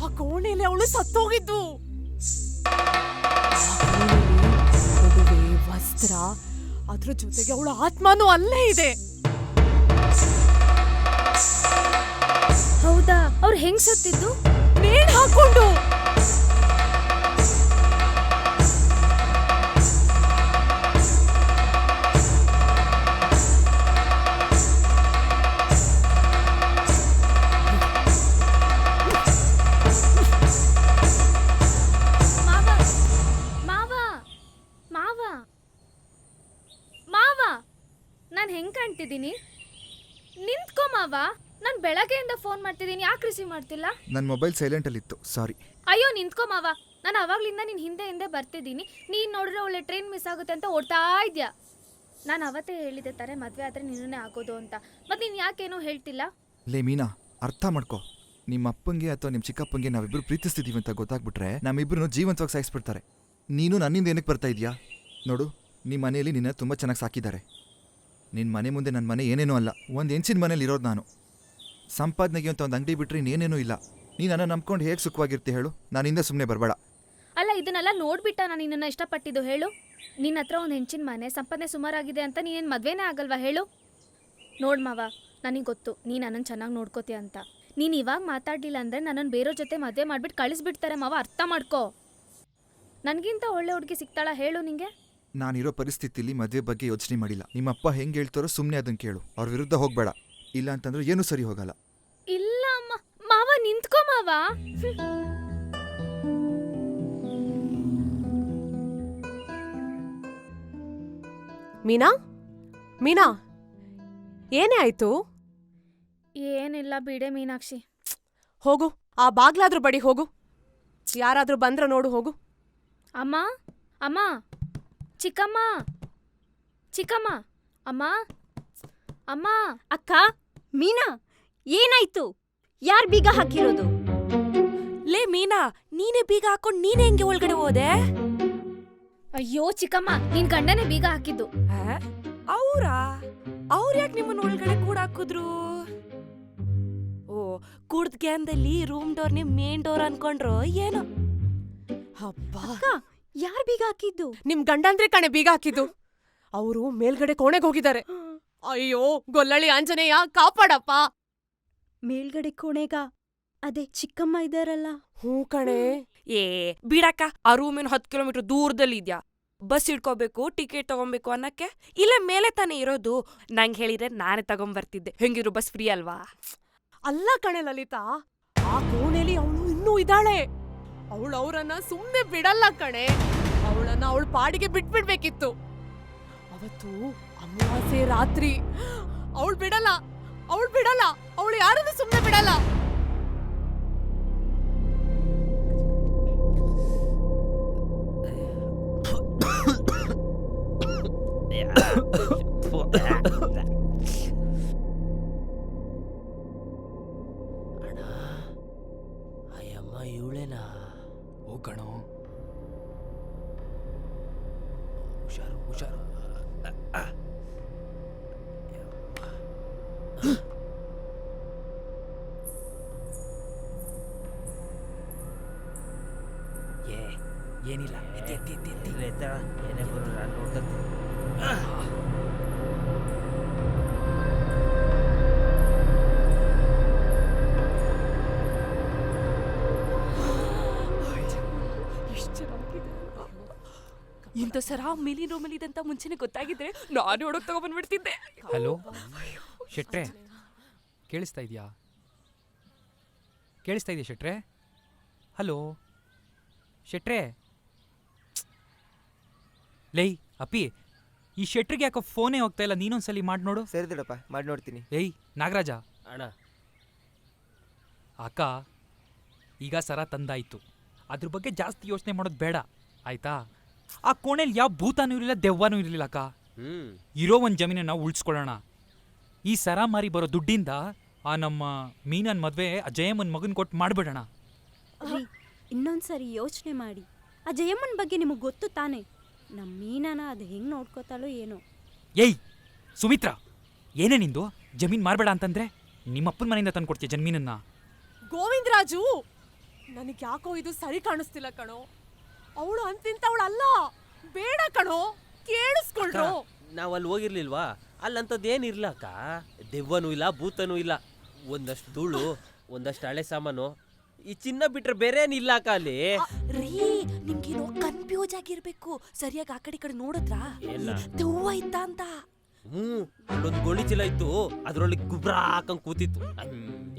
ಆ ಕೋಣೆಯಲ್ಲಿ ಅವಳು ಸತ್ತೋಗಿದ್ದು. ಮದುವೆ, ವಸ್ತ್ರ, ಅದ್ರ ಜೊತೆಗೆ ಅವಳ ಆತ್ಮನೂ ಅಲ್ಲೇ ಇದೆ. ಹೌದಾ? ಅವ್ರು ಹೆಂಗ್ ಸತ್ತಿದ್ದು? ನೇಣ್ ಹಾಕೊಂಡು. ಮಾವ ಮಾವ ಮಾವ ಮಾವ, ನಾನು ಹೆಂಗ್ ಕಾಣ್ತಿದ್ದೀನಿ? ನಿಂತ್ಕೋ ಮಾವ, ನಾನು ಬೆಳಗ್ಗೆಯಿಂದ ಫೋನ್ ಮಾಡ್ತಿದ್ದೀನಿ, ಯಾಕೆ ರಿಸೀವ್ ಮಾಡ್ತಿಲ್ಲ? ನನ್ನ ಮೊಬೈಲ್ ಸೈಲೆಂಟಲ್ಲಿತ್ತು, ಸಾರಿ. ಅಯ್ಯೋ ನಿಂತ್ಕೋ ಮಾವ, ನಾನು ಅವಾಗ್ಲಿಂದ ನಿನ್ನ ಹಿಂದೆ ಹಿಂದೆ ಬರ್ತಿದ್ದೀನಿ. ನೀನು ನೋಡಿದ್ರೆ ಒಳ್ಳೆ ಟ್ರೈನ್ ಮಿಸ್ ಆಗುತ್ತೆ ಅಂತ ಓಡ್ತಾ ಇದ್ಯಾ. ನಾನು ಅವತ್ತೇ ಹೇಳಿದೆ ತಾರೆ ಮದುವೆ ಆದರೆ ನಿನ್ನೇ ಆಗೋದು ಅಂತ. ಮತ್ತೆ ನೀನು ಯಾಕೇನೋ ಹೇಳ್ತಿಲ್ಲ? ಲೇ ಮೀನಾ, ಅರ್ಥ ಮಾಡ್ಕೊ. ನಿಮ್ಮ ಅಪ್ಪಂಗೆ ಅಥವಾ ನಿಮ್ಮ ಚಿಕ್ಕಪ್ಪಂಗೆ ನಾವಿಬ್ರು ಪ್ರೀತಿಸ್ತಿದ್ದೀವಿ ಅಂತ ಗೊತ್ತಾಗ್ಬಿಟ್ರೆ ನಮ್ಮಿಬ್ರು ಜೀವಂತವಾಗಿ ಸಾಯಿಸ್ಬಿಡ್ತಾರೆ. ನೀನು ನನ್ನಿಂದ ಏನಕ್ಕೆ ಬರ್ತಾ ಇದೆಯಾ? ನೋಡು, ನಿಮ್ಮ ಮನೆಯಲ್ಲಿ ನಿನ್ನ ತುಂಬ ಚೆನ್ನಾಗಿ ಸಾಕಿದ್ದಾರೆ. ನಿನ್ನ ಮನೆ ಮುಂದೆ ನನ್ನ ಮನೆ ಏನೇನೂ ಅಲ್ಲ. ಒಂದು ಹೆಂಚಿನ ಮನೇಲಿ ಇರೋದು ನಾನು. ಸಂಪಾದನೆಗೆ ಅಂತ ಒಂದು ಅಂಗಡಿ ಬಿಟ್ಟರೆ ಇನ್ನೇನೇನೂ ಇಲ್ಲ. ನೀನು ನನ್ನ ನಂಬ್ಕೊಂಡು ಹೇಗೆ ಸುಖವಾಗಿರ್ತಿ ಹೇಳು? ನಾನಿಂದ ಸುಮ್ಮನೆ ಬರಬೇಡ. ಅಲ್ಲ, ಇದನ್ನೆಲ್ಲ ನೋಡ್ಬಿಟ್ಟ ನಾನು ನಿನ್ನನ್ನು ಇಷ್ಟಪಟ್ಟಿದ್ದು ಹೇಳು? ನಿನ್ನ ಹತ್ರ ಒಂದು ಹೆಂಚಿನ ಮನೆ, ಸಂಪಾದನೆ ಸುಮಾರಾಗಿದೆ ಅಂತ ನೀನೇನು ಮದುವೆನೇ ಆಗಲ್ವಾ ಹೇಳು? ನೋಡು ಮಾವ, ನನಗೆ ಗೊತ್ತು ನೀನು ನನ್ನನ್ನು ಚೆನ್ನಾಗಿ ನೋಡ್ಕೋತೀಯ ಅಂತ. ನೀನು ಇವಾಗ ಮಾತಾಡಲಿಲ್ಲ ಅಂದರೆ ನನ್ನನ್ನು ಬೇರೆಯವ್ರ ಜೊತೆ ಮದುವೆ ಮಾಡಿಬಿಟ್ಟು ಕಳಿಸ್ಬಿಡ್ತಾರೆ ಮಾವ, ಅರ್ಥ ಮಾಡ್ಕೋ. ನನಗಿಂತ ಒಳ್ಳೆ ಹುಡುಗಿ ಸಿಗ್ತಾಳ ಹೇಳು ನಿಂಗೆ? ನಾನಿರೋ ಪರಿಸ್ಥಿತಿಲಿ ಮದುವೆ ಬಗ್ಗೆ ಯೋಚನೆ ಮಾಡಿಲ್ಲ. ನಿಮ್ಮಪ್ಪ ಹೆಂಗೆ ಹೇಳ್ತಾರೋ ಸುಮ್ಮನೆ ಅದನ್ನು ಕೇಳು. ಅವ್ರ ವಿರುದ್ಧ ಹೋಗಬೇಡ, ಇಲ್ಲ ಅಂತಂದ್ರೆ ಏನೂ ಸರಿ ಹೋಗಲ್ಲ. ಇಲ್ಲ ಅಮ್ಮ, ಮಾವ ನಿಂತ್ಕೋ ಮಾವ. ಮೀನಾ, ಮೀನಾ, ಏನೇ ಆಯ್ತು? ಏನಿಲ್ಲ ಬಿಡೆ ಮೀನಾಕ್ಷಿ. ಹೋಗು, ಆ ಬಾಗ್ಲಾದ್ರೂ ಬಡಿ ಹೋಗು. ಯಾರಾದ್ರೂ ಬಂದ್ರ ನೋಡು, ಹೋಗು. ಅಮ್ಮ, ಅಮ್ಮ, ಚಿಕ್ಕಮ್ಮ, ಚಿಕ್ಕಮ್ಮ, ಅಮ್ಮ, ಅಮ್ಮ. ಅಕ್ಕ, ಮೀನಾ, ಏನಾಯ್ತು? ಯಾರ್ ಬೀಗ ಹಾಕಿರೋದು? ಲೇ ಮೀನಾ, ನೀನೇ ಬೀಗ ಹಾಕೊಂಡ್ ನೀನೇ ಹೆಂಗೆ ಒಳಗಡೆ ಹೋದೆ? ಅಯ್ಯೋ ಚಿಕ್ಕಮ್ಮ, ನಿನ್ ಗಂಡನೇ ಬೀಗ ಹಾಕಿದ್ದು. ಅವ್ರ ಯಾಕೆ ನಿಮ್ಮನ್ನ ಒಳಗಡೆ ಕೂಡ ಹಾಕಿದ್ರು? ಓ, ಕುಡ್ದ್ ಗ್ಯಾನ್ದಲ್ಲಿ ರೂಮ್ ಡೋರ್ನೇ ಮೇನ್ ಡೋರ್ ಅನ್ಕೊಂಡ್ರು ಏನೋ. ಹಬ್ಬ, ಯಾರ್ ಬೀಗ ಹಾಕಿದ್ದು? ನಿಮ್ ಗಂಡಂದ್ರೆ ಕಣೆ ಬೀಗ ಹಾಕಿದ್ದು. ಅವರು ಮೇಲ್ಗಡೆ ಕೋಣೆಗೆ ಹೋಗಿದ್ದಾರೆ. ಅಯ್ಯೋ ಗೊಲ್ಲಳ್ಳಿ ಆಂಜನೇಯ, ಕಾಪಾಡಪ್ಪ. ಮೇಲ್ಗಡೆ ಕೋಣೆಗ ಅದೇ ಚಿಕ್ಕಮ್ಮ ಇದಾರಲ್ಲ. ಹ್ಞೂ ಕಣೆ. ಏ ಬಿಡಕ್ಕ, ಆ ರೂಮಿನ 10 ಕಿಲೋಮೀಟರ್ ದೂರದಲ್ಲಿ ಇದ್ಯಾ? ಬಸ್ ಹಿಡ್ಕೋಬೇಕು, ಟಿಕೆಟ್ ತಗೊಬೇಕು ಅನ್ನಕ್ಕೆ? ಇಲ್ಲ ಮೇಲೆ ತಾನೇ ಇರೋದು. ನಂಗೆ ಹೇಳಿದ್ರೆ ನಾನೇ ತಗೊಂಬರ್ತಿದ್ದೆ. ಹೆಂಗಿದ್ರು ಬಸ್ ಫ್ರೀ ಅಲ್ವಾ? ಅಲ್ಲ ಕಣೆ ಲಲಿತಾ, ಆ ಕೋಣೆಲಿ ಅವಳು ಇನ್ನೂ ಇದ್ದಾಳೆ. ಅವಳು ಅವರನ್ನ ಸುಮ್ಮನೆ ಬಿಡಲ್ಲ ಕಣೆ. ಅವಳನ್ನ ಅವಳ ಪಾಡಿಗೆ ಬಿಟ್ಬಿಡ್ಬೇಕಿತ್ತು. ಅವತ್ತು ಅಮಾವಾಸ್ಯೆ ರಾತ್ರಿ ಅವಳು ಬಿಡಲ್ಲ, ಅವಳು ಬಿಡಲ್ಲ, ಅವಳು ಯಾರನ್ನು ಸುಮ್ಮನೆ ಬಿಡಲ್ಲ. ಅಣ್ಣ, ಅಯ್ಯಮ್ಮ ಇವಳೇನಾ? ಹೋಗಣೋ. ಹುಷಾರು ಹುಷಾರು. ಏನಿಲ್ಲ, ಏನೇ ಬರೋ ನಾನು ನೋಡ್ತೀನಿ. ಇಂಥ ಸರ ಮೇಲಿನ ರೂಮಲ್ಲಿ ಇದೆ ಅಂತ ಮುಂಚೆನೆ ಗೊತ್ತಾಗಿದ್ರೆ ನಾನು ಹೊಡಕ್ ತಗೊಂಡ್ಬಂದ್ಬಿಡ್ತಿದ್ದೆ. ಹಲೋ ಶೆಟ್ರೆ, ಕೇಳಿಸ್ತಾ ಇದೆಯಾ? ಕೇಳಿಸ್ತಾ ಇದೆಯಾ ಶೆಟ್ರೆ? ಹಲೋ ಶೆಟ್ರೆ, ಲೈ ಅಪ್ಪಿ, ಈ ಶೆಟ್ರಿಗೆ ಯಾಕೋ ಫೋನೇ ಹೋಗ್ತಾ ಇಲ್ಲ, ನೀನೊಂದ್ಸಲಿ ಮಾಡಿ ನೋಡು. ಸರಿ ದೊಡಪ್ಪ, ಮಾಡಿ ನೋಡ್ತೀನಿ. ಏಯ್ ನಾಗರಾಜ, ಅಣ್ಣ ಅಕ್ಕ ಈಗ ಸರ ತಂದಾಯ್ತು, ಅದ್ರ ಬಗ್ಗೆ ಜಾಸ್ತಿ ಯೋಚನೆ ಮಾಡೋದು ಬೇಡ ಆಯ್ತಾ? ಆ ಕೋಣೆಲಿ ಯಾವ ಭೂತಾನೂ ಇರಲಿಲ್ಲ, ದೆವ್ವನೂ ಇರಲಿಲ್ಲ ಅಕ್ಕ. ಇರೋ ಒಂದು ಜಮೀನನ್ನ ಉಳಿಸ್ಕೊಳ್ಳೋಣ. ಈ ಸರ ಮಾರಿ ಬರೋ ದುಡ್ಡಿಂದ ಆ ನಮ್ಮ ಮೀನನ್ ಮದ್ವೆ ಆ ಜಯಮ್ಮನ್ ಮಗನ್ ಕೊಟ್ಟು ಮಾಡ್ಬಿಡೋಣ. ರೀ, ಇನ್ನೊಂದ್ಸರಿ ಯೋಚನೆ ಮಾಡಿ. ಆ ಜಯಮ್ಮನ ಬಗ್ಗೆ ನಿಮಗೆ ಗೊತ್ತು ತಾನೆ. ನಮ್ಮ ಮೀನನ ಅದು ಹೆಂಗೆ ನೋಡ್ಕೋತಾಳೋ ಏನೋ. ಏಯ್ ಸುಮಿತ್ರಾ, ಏನೇ ನಿಂದು? ಜಮೀನ್ ಮಾರ್ಬೇಡ ಅಂತಂದ್ರೆ ನಿಮ್ಮಪ್ಪನ ಮನೆಯಿಂದ ತಂದು ಕೊಡ್ತೀಯ ಜಮೀನನ್ನ? ಗೋವಿಂದರಾಜು, ನನಗೆ ಯಾಕೋ ಇದು ಸರಿ ಕಾಣಿಸ್ತಿಲ್ಲ ಕಣೋ. ಅವಳು ಅಂತಿಂತವಳಲ್ಲ, ಬೇಡ ಕಣೋ, ಕೇಳಿಸ್ಕೊಳ್ರು. ನಾವ್ ಅಲ್ಲಿ ಹೋಗಿರ್ಲಿಲ್ವಾ? ಅಲ್ಲಂತದ್ದೇನಿರ್ಲ ಅಕ್ಕ. ದೆವ್ವನೂ ಇಲ್ಲ, ಭೂತನೂ ಇಲ್ಲ. ಒಂದಷ್ಟು ಧೂಳು, ಒಂದಷ್ಟು ಹಳೆ ಸಾಮಾನು, ಈ ಚಿನ್ನ ಬಿಟ್ರೆ ಬೇರೆ ಏನಿಲ್ಲ ಅಕ್ಕ ಅಲ್ಲಿ. ರೀ, ನಿಮ್ಗೇನೋ ಕನ್ಫ್ಯೂಸ್ ಆಗಿರ್ಬೇಕು. ಸರಿಯಾಗಿ ಆ ಕಡೆ ನೋಡಿದ್ರಾ? ಏನ? ದೆವ್ವ ಇತ್ತ ಅಂತ. ಅಲ್ಲೊಂದು ಗೋಣಿ ಚೀಲ ಇತ್ತು, ಅದ್ರೊಳಗೆ ಗುಬ್ರ ಹಾಕಂಗ್ ಕೂತಿತ್ತು.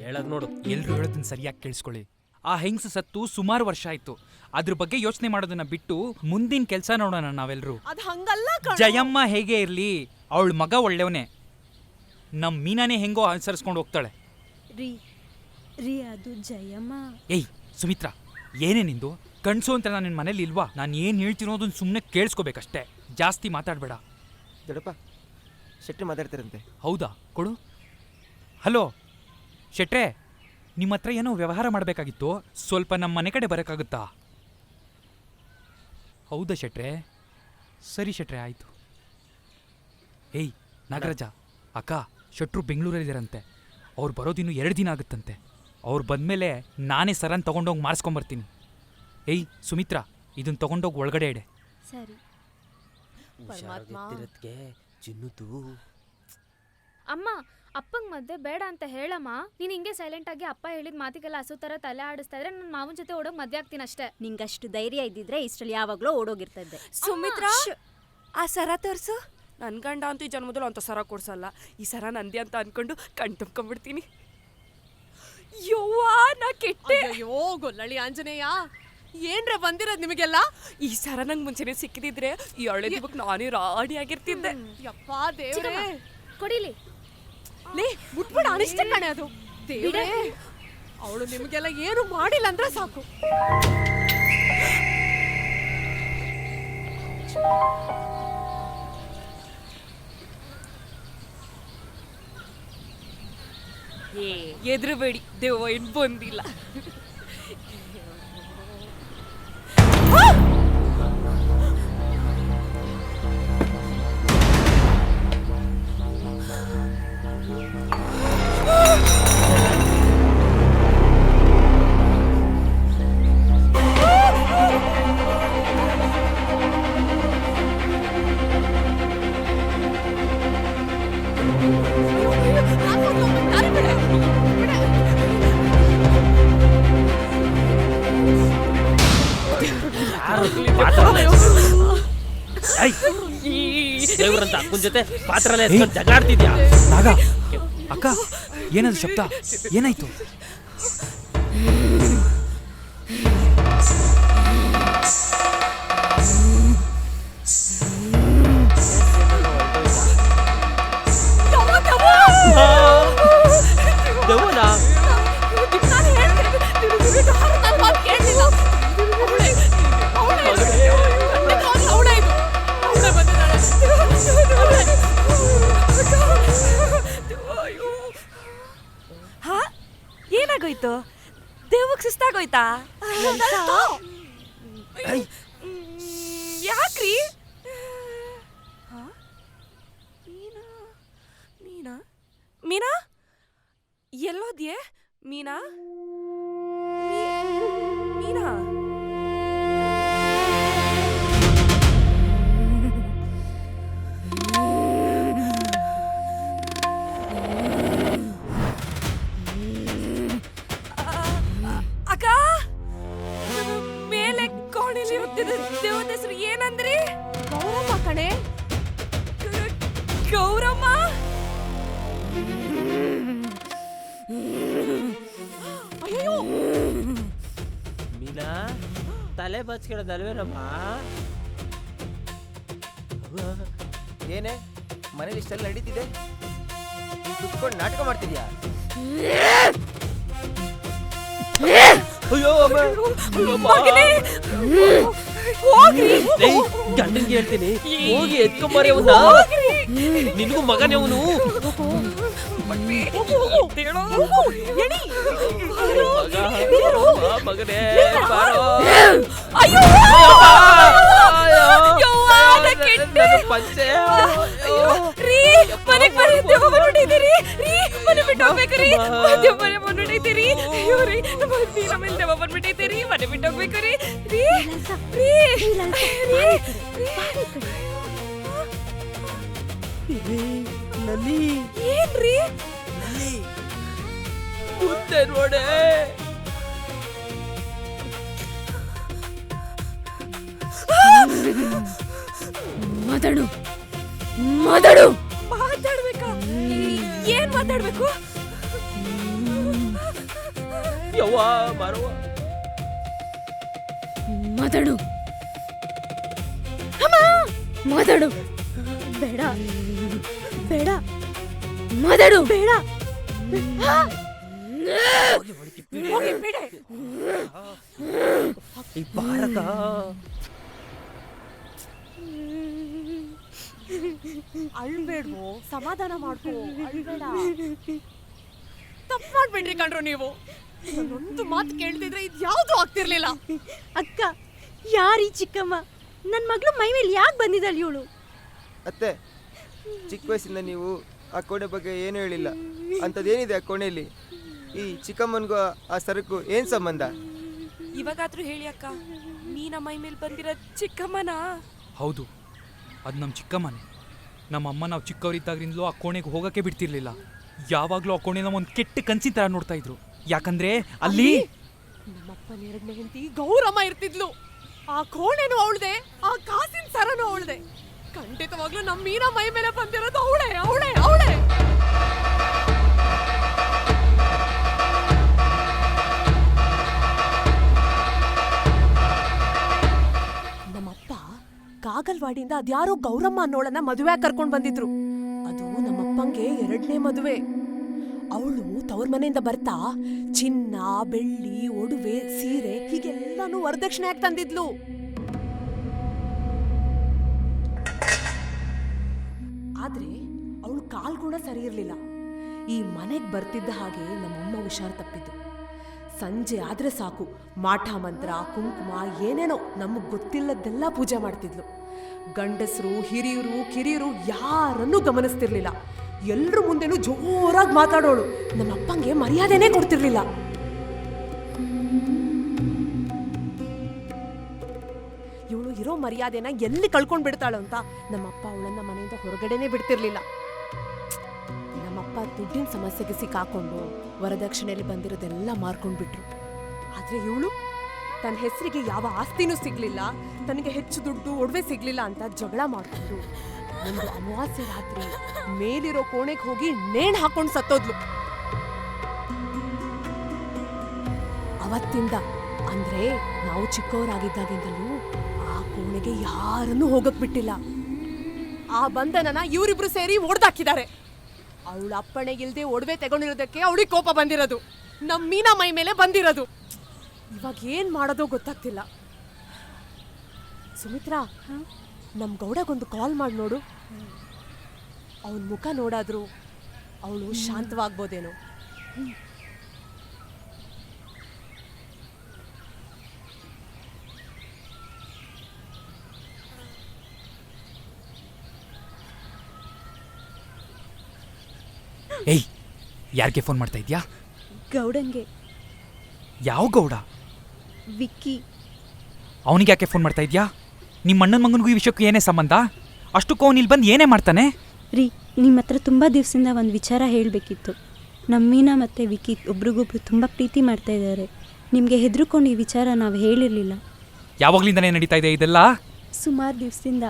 ಹೇಳದ್ ನೋಡು. ಎಲ್ರು ಹೇಳೋದನ್ನ ಸರಿಯಾಗಿ ಕೇಳಿಸ್ಕೊಳ್ಳಿ. ಆ ಹೆಂಗ್ಸು ಸತ್ತು ಸುಮಾರು ವರ್ಷ ಆಯ್ತು. ಅದ್ರ ಬಗ್ಗೆ ಯೋಚನೆ ಮಾಡೋದನ್ನ ಬಿಟ್ಟು ಮುಂದಿನ ಕೆಲಸ ನೋಡೋಣ ನಾವೆಲ್ಲರೂ. ಅದ್ ಹಂಗಲ್ಲ ಕಣೋ. ಜಯಮ್ಮ ಹೇಗೆ ಇರ್ಲಿ, ಅವಳ ಮಗ ಒಳ್ಳೆಯವನೇ. ನಮ್ ಮೀನಾನೇ ಹೆಂಗೋ ಅನುಸರಿಸ್ಕೊಂಡು ಹೋಗ್ತಾಳೆ. ರೀ ರೀ, ಅದು ಜಯಮ್ಮ. ಏಯ್ ಸುಮಿತ್ರಾ, ಏನೇ ನಿಂದು? ಕಣ್ಸು ಅಂತ ನಾನು ನಿನ್ನ ಮನೇಲಿ ಇಲ್ವಾ? ನಾನು ಏನು ಹೇಳ್ತೀನೋ ಅದನ್ನ ಸುಮ್ಮನೆ ಕೇಳಿಸ್ಕೋಬೇಕಷ್ಟೇ, ಜಾಸ್ತಿ ಮಾತಾಡಬೇಡ. ದೊಡಪ್ಪ, ಶೆಟ್ಟಿ ಮಾತಾಡ್ತಾರಂತೆ. ಹೌದಾ? ಕೊಡು. ಹಲೋ ಶೆಟ್ರೆ, ನಿಮ್ಮ ಹತ್ರ ಏನೋ ವ್ಯವಹಾರ ಮಾಡಬೇಕಾಗಿತ್ತು, ಸ್ವಲ್ಪ ನಮ್ಮ ಮನೆ ಕಡೆ ಬರೋಕ್ಕಾಗುತ್ತಾ? ಹೌದಾ ಶೆಟ್ರೆ? ಸರಿ ಶೆಟ್ರೆ, ಆಯಿತು. ಏಯ್ ನಾಗರಾಜ, ಅಕ್ಕ ಶೆಟ್ರು ಬೆಂಗಳೂರಲ್ಲಿದ್ದಾರಂತೆ. ಅವ್ರು ಬರೋದಿನ್ನು 2 ದಿನ ಆಗುತ್ತಂತೆ. ಅವ್ರು ಬಂದಮೇಲೆ ನಾನೇ ಸರನ್ ತೊಗೊಂಡೋಗಿ ಮಾರಿಸ್ಕೊಂಬರ್ತೀನಿ. ಏಯ್ ಸುಮಿತ್ರಾ, ಇದನ್ನ ತೊಗೊಂಡೋಗಿ ಒಳಗಡೆ ಇಡೆ. ಸರಿ. ಹುಷಾರಾಗಿರ್ತಿರತ್ಗೆ ಚಿನ್ನುದು. ಅಮ್ಮ, ಅಪ್ಪಂಗೆ ಮದ್ವೆ ಬೇಡ ಅಂತ ಹೇಳಮ್ಮ. ನೀನು ಹಿಂಗೆ ಸೈಲೆಂಟ್ ಆಗಿ ಅಪ್ಪ ಹೇಳಿದ ಮಾತಿಗೆಲ್ಲ ಹಸು ಥರ ತಲೆ ಆಡಿಸ್ತಾ ಇದ್ರೆ ನನ್ನ ಮಾವನ ಜೊತೆ ಓಡೋಗಿ ಮದ್ವೆ ಆಗ್ತೀನಿ ಅಷ್ಟೇ. ನಿಂಗಷ್ಟು ಧೈರ್ಯ ಇದ್ದಿದ್ರೆ ಇಷ್ಟರಲ್ಲಿ ಯಾವಾಗಲೂ ಓಡೋಗಿರ್ತಾ ಇದ್ದೆ. ಸುಮಿತ್ರಾ, ಆ ಸರ ತೋರ್ಸು. ನನ್ನ ಗಂಡ ಅಂತೂ ಈ ಜನ್ಮದಲ್ಲೂ ಅಂತ ಸರ ಕೊಡ್ಸಲ್ಲ. ಈ ಸರ ನಂದಿ ಅಂತ ಅನ್ಕೊಂಡು ಕಣ್ ತುಂಬ್ಕೊಂಡ್ಬಿಡ್ತೀನಿ. ಯವ್ವಾ, ನಾ ಕೆಟ್ಟೆ. ಅಯ್ಯೋ ಗೊಲ್ಲಳಿ ಆಂಜನೇಯ, ಏನ್ರೆ ಬಂದಿರೋದು ನಿಮಗೆಲ್ಲ? ಈ ಸರ ನಂಗೆ ಮುಂಚೆನೆ ಸಿಕ್ಕಿದಿದ್ರೆ ಈ ಹಳೆ ದಿವಕ್ಕೆ ನಾನೇ ರಾಡಿ ಆಗಿರ್ತಿದ್ದೆ. ಯಪ್ಪ ದೇವ್ರೇ, ಕೊಡಿಲಿ. ಲೇ ಮುಟ್ಬೇಡ, ಅನಿಷ್ಟ ಕಣೆ ಅದು. ದೇವ್ರೇ, ಅವಳು ನಿಮಗೆಲ್ಲ ಏನು ಮಾಡಿಲ್ಲ ಅಂದ್ರೆ ಸಾಕು. ಎದುರುಬೇಡಿ, ದೆವ್ವ ಏನು ಬಂದಿಲ್ಲ. ದೇವ್ರಂತ ಅಕ್ಕನ ಜೊತೆ ಪಾತ್ರಲ್ಲ ಜಗಾಡ್ತಿದ್ಯಾ? ನಾಗ, ಅಕ್ಕ, ಏನದು ಶಬ್ದ? ಏನಾಯ್ತು? ದೇವನಾ? ಹಾ, ಏನಾಗೋಯ್ತು? ದೇವಕ್ಕೆ ಸುಸ್ತಾಗೋಯ್ತಾ? ಯಾಕ್ರಿ? ಮೀನಾ, ಮೀನಾ ಎಲ್ಲೋದ್ಯೆ? ಮೀನಾ, ಮೀನಾ, ಅಕ್ಕ, ಮೇಲೆ ಕೋಣೆಲಿ ಹೋಗ್ತಿದ್ದ ದೇವದ ಹೆಸರು ಏನಂದ್ರಿ? ಗೌರಮ್ಮ ಕಣೆ. ಗೌರಮ್ಮ? ಅಯ್ಯೋ, ಮೀನಾ, ತಲೆ ಬಚ್ಕೊಳ್ಳೋದಲ್ವೇನಮ್ಮ? ಏನೇ ಮನೇಲಿ ಇಷ್ಟೆಲ್ಲ ನಡೀತಿದೆ, ಕುತ್ಕೊಂಡು ನಾಟಕ ಮಾಡ್ತಿದ್ಯಾ? ಅಯ್ಯೋ ಗಂಡನ್ಗೆ ಹೇಳ್ತೀನಿ, ಹೋಗಿ ಎತ್ಕೊಂಬರಿ ಅವನ್ನ. ನಿನಗೂ ಮಗನೇ ಅವನು. ಮಗನೇ ಬಾರೋ. ಪಂಚೆ ನಲ್ಲಿ ಏನ್ರಿ ಮುಂದೆ ನೋಡೆ. ಮಾತಾಡು ಮಾತಾಡು. ಮಾತಾಡ್ಬೇಕಾ? ಏನ್ ಮಾತಾಡ್ಬೇಕು? ಯವ್ವ ಮಾರವ್ವ. ಮಾತಾಡು ಮಾತಾಡು. ಬೇಡ ಬೇಡ ಮಾತಾಡು. ಬೇಡ ಈ ಭಾರತ ಅಳ್ಬೇಡ್ವೋ, ಸಮಾಧಾನ ಮಾಡ್ಕೋ, ಅಳ್ಬೇಡ. ತಪ್ಪು ಮಾಡ್ಬೇಡ್ರಿ ಕಣ್ರು ನೀವು. ಒಂದು ಮಾತು ಕೇಳ್ತಿದ್ರೆ ಇದು ಯಾವುದು ಆಗ್ತಿರ್ಲಿಲ್ಲ. ಅಕ್ಕ, ಯಾರೀ ಚಿಕ್ಕಮ್ಮ? ನನ್ನ ಮಗಳು ಮೈ ಮೇಲೆ ಯಾಕೆ ಬಂದಿದ್ದಾಳೆ ಇವಳು? ಅತ್ತೆ, ಚಿಕ್ಕ ವಯಸ್ಸಿಂದ ನೀವು ಆ ಕೋಣೆ ಬಗ್ಗೆ ಏನೂ ಹೇಳಿಲ್ಲ. ಅಂಥದ್ದೇನಿದೆ ಆ ಕೋಣೆಯಲ್ಲಿ? ಈ ಚಿಕ್ಕಮ್ಮನಿಗೂ ಆ ಸರಕು ಏನು ಸಂಬಂಧ? ಇವಾಗಾದ್ರೂ ಹೇಳಿ ಅಕ್ಕ, ಮೀನ ಮೈ ಮೇಲೆ ಬಂದಿರೋ ಚಿಕ್ಕಮ್ಮನ? ಹೌದು, ಅದು ನಮ್ಮ ಚಿಕ್ಕಮ್ಮನೆ. ನಮ್ಮಮ್ಮ ನಾವು ಚಿಕ್ಕವರಿದ್ದಾಗ್ರಿಂದಲೂ ಆ ಕೋಣೆಗೆ ಹೋಗೋಕ್ಕೆ ಬಿಡ್ತಿರ್ಲಿಲ್ಲ. ಯಾವಾಗಲೂ ಆ ಕೋಣೆನ ಒಂದು ಕೆಟ್ಟ ಕನ್ಸಿನ ಥರ ನೋಡ್ತಾ ಇದ್ರು. ಯಾಕಂದ್ರೆ ಅಲ್ಲಿ ನಮ್ಮಪ್ಪನ ಎರಡನೇ ಹೆಂಡತಿ ಗೌರಮ್ಮ ಇರ್ತಿದ್ಲು. ಆ ಕೋಣೆನೂ ಅವಳ್ದೆ, ಆ ಕಾಸಿನ ಸರನು ಅವಳ್ದೆ. ಖಂಡಿತವಾಗ್ಲೂ ನಮ್ಮ ಮೀನ ಮೈ ಮೇಲೆ ಬಂದಿರೋದು ಅವಳೇ ಅವಳೇ ಅವಳೇ. ನಮ್ಮಪ್ಪ ಕಾಗಲ್ವಾಡಿಯಿಂದ ಅದ್ಯಾರೋ ಗೌರಮ್ಮ ಅನ್ನೋಳನ್ನ ಮದುವೆ ಕರ್ಕೊಂಡ್ ಬಂದಿದ್ರು. ಅದು ನಮ್ಮಪ್ಪಂಗೆ ಎರಡನೇ ಮದುವೆ. ಅವಳು ತವ್ರ ಮನೆಯಿಂದ ಬರ್ತಾ ಚಿನ್ನ, ಬೆಳ್ಳಿ, ಒಡವೆ, ಸೀರೆ ಹೀಗೆಲ್ಲಾನು ವರದಕ್ಷಿಣೆಯಾಗಿ ತಂದಿದ್ಲು. ಆದ್ರೆ ಅವಳು ಕಾಲ್ಗುಣ ಸರಿ ಇರ್ಲಿಲ್ಲ. ಈ ಮನೆಗ್ ಬರ್ತಿದ್ದ ಹಾಗೆ ನಮ್ಮಮ್ಮ ಹುಷಾರ್ ತಪ್ಪಿದ್ದು. ಸಂಜೆ ಆದ್ರೆ ಸಾಕು ಮಾಠ ಮಂತ್ರ, ಕುಂಕುಮ, ಏನೇನೋ ನಮಗ್ ಗೊತ್ತಿಲ್ಲದೆಲ್ಲ ಪೂಜೆ ಮಾಡ್ತಿದ್ಲು. ಗಂಡಸರು, ಹಿರಿಯರು, ಕಿರಿಯರು ಯಾರನ್ನೂ ಗಮನಿಸ್ತಿರ್ಲಿಲ್ಲ. ಎಲ್ರ ಮುಂದೆನೂ ಜೋರಾಗಿ ಮಾತಾಡೋಳು. ನಮ್ಮಪ್ಪಂಗೆ ಮರ್ಯಾದೆನೇ ಕೊಡ್ತಿರ್ಲಿಲ್ಲ. ಇವಳು ಇರೋ ಮರ್ಯಾದೆನ ಎಲ್ಲಿ ಕಳ್ಕೊಂಡ್ ಬಿಡ್ತಾಳು ಅಂತ ನಮ್ಮಪ್ಪ ಅವಳನ್ನ ಮನೆಯಿಂದ ಹೊರಗಡೆನೆ ಬಿಡ್ತಿರ್ಲಿಲ್ಲ. ನಮ್ಮಪ್ಪ ದುಡ್ಡಿನ ಸಮಸ್ಯೆಗೆ ಸಿಕ್ಕಾಕೊಂಡು ವರದಕ್ಷಿಣೆಯಲ್ಲಿ ಬಂದಿರೋದೆಲ್ಲ ಮಾರ್ಕೊಂಡ್ಬಿಟ್ರು. ಆದ್ರೆ ಇವಳು ತನ್ನ ಹೆಸರಿಗೆ ಯಾವ ಆಸ್ತಿನೂ ಸಿಗ್ಲಿಲ್ಲ, ತನಗೆ ಹೆಚ್ಚು ದುಡ್ಡು, ಒಡವೆ ಸಿಗ್ಲಿಲ್ಲ ಅಂತ ಜಗಳ ಮಾಡ್ಕೊಂಡು ಒಂದು ಅಮಾವಾಸ್ಯೆ ರಾತ್ರಿ ಮೇಲಿರೋ ಕೋಣೆಗೆ ಹೋಗಿ ನೇಣು ಹಾಕೊಂಡು ಸತ್ತೋದ್ಲು. ಅವತ್ತಿಂದ, ಅಂದ್ರೆ ನಾವು ಚಿಕ್ಕವರಾಗಿದ್ದಾಗಿಂದಲೂ ಆ ಕೋಣೆಗೆ ಯಾರನ್ನೂ ಹೋಗಕ್ ಬಿಟ್ಟಿಲ್ಲ. ಆ ಬಂಧನನ ಇವರಿಬ್ರು ಸೇರಿ ಒಡೆದಾಕಿದ್ದಾರೆ. ಅವಳ ಅಪ್ಪಣೆ ಇಲ್ದೆ ಒಡವೆ ತಗೊಂಡಿರೋದಕ್ಕೆ ಅವಳಿಗೆ ಕೋಪ ಬಂದಿರೋದು. ನಮ್ಮ ಮೀನಾ ಮೈ ಮೇಲೆ ಬಂದಿರೋದು. ಇವಾಗ ಏನ್ ಮಾಡೋದೋ ಗೊತ್ತಾಗ್ತಿಲ್ಲ. ಸುಮಿತ್ರಾ, ನಮ್ ಗೌಡಗೊಂದು ಕಾಲ್ ಮಾಡಿ ನೋಡು. ಅವನ ಮುಖ ನೋಡಾದ್ರು ಅವಳು ಶಾಂತವಾಗ್ಬೋದೇನೋ. ಏಯ್, ಯಾರಿಗೆ ಫೋನ್ ಮಾಡ್ತಾ ಇದ್ಯಾ? ಗೌಡಂಗೆ. ಯಾವ ಗೌಡ? ವಿಕ್ಕಿ. ಅವನಿಗೆ ಯಾಕೆ ಫೋನ್ ಮಾಡ್ತಾ ಇದ್ಯಾ? ನಿಮ್ಮ ಅಣ್ಣನ ಮಗನಿಗೂ ಈ ವಿಷಯಕ್ಕೂ ಏನೇ ಸಂಬಂಧ? ಅಷ್ಟಕ್ಕೂ ಅವನು ಇಲ್ಲಿ ಬಂದು ಏನೇ ಮಾಡ್ತಾನೆ? ರೀ, ನಿಮ್ಮ ಹತ್ರ ತುಂಬ ದಿವಸದಿಂದ ಒಂದು ವಿಚಾರ ಹೇಳಬೇಕಿತ್ತು. ನಮ್ಮ ಮೀನಾ ಮತ್ತು ವಿಕ್ಕಿ ಒಬ್ರಿಗೊಬ್ರು ತುಂಬ ಪ್ರೀತಿ ಮಾಡ್ತಾ ಇದ್ದಾರೆ. ನಿಮಗೆ ಹೆದರ್ಕೊಂಡು ಈ ವಿಚಾರ ನಾವು ಹೇಳಿರಲಿಲ್ಲ. ಯಾವಾಗ್ಲಿಂದನೇ ನಡೀತಾ ಇದೆ ಇದೆಲ್ಲ? ಸುಮಾರು ದಿವಸದಿಂದ.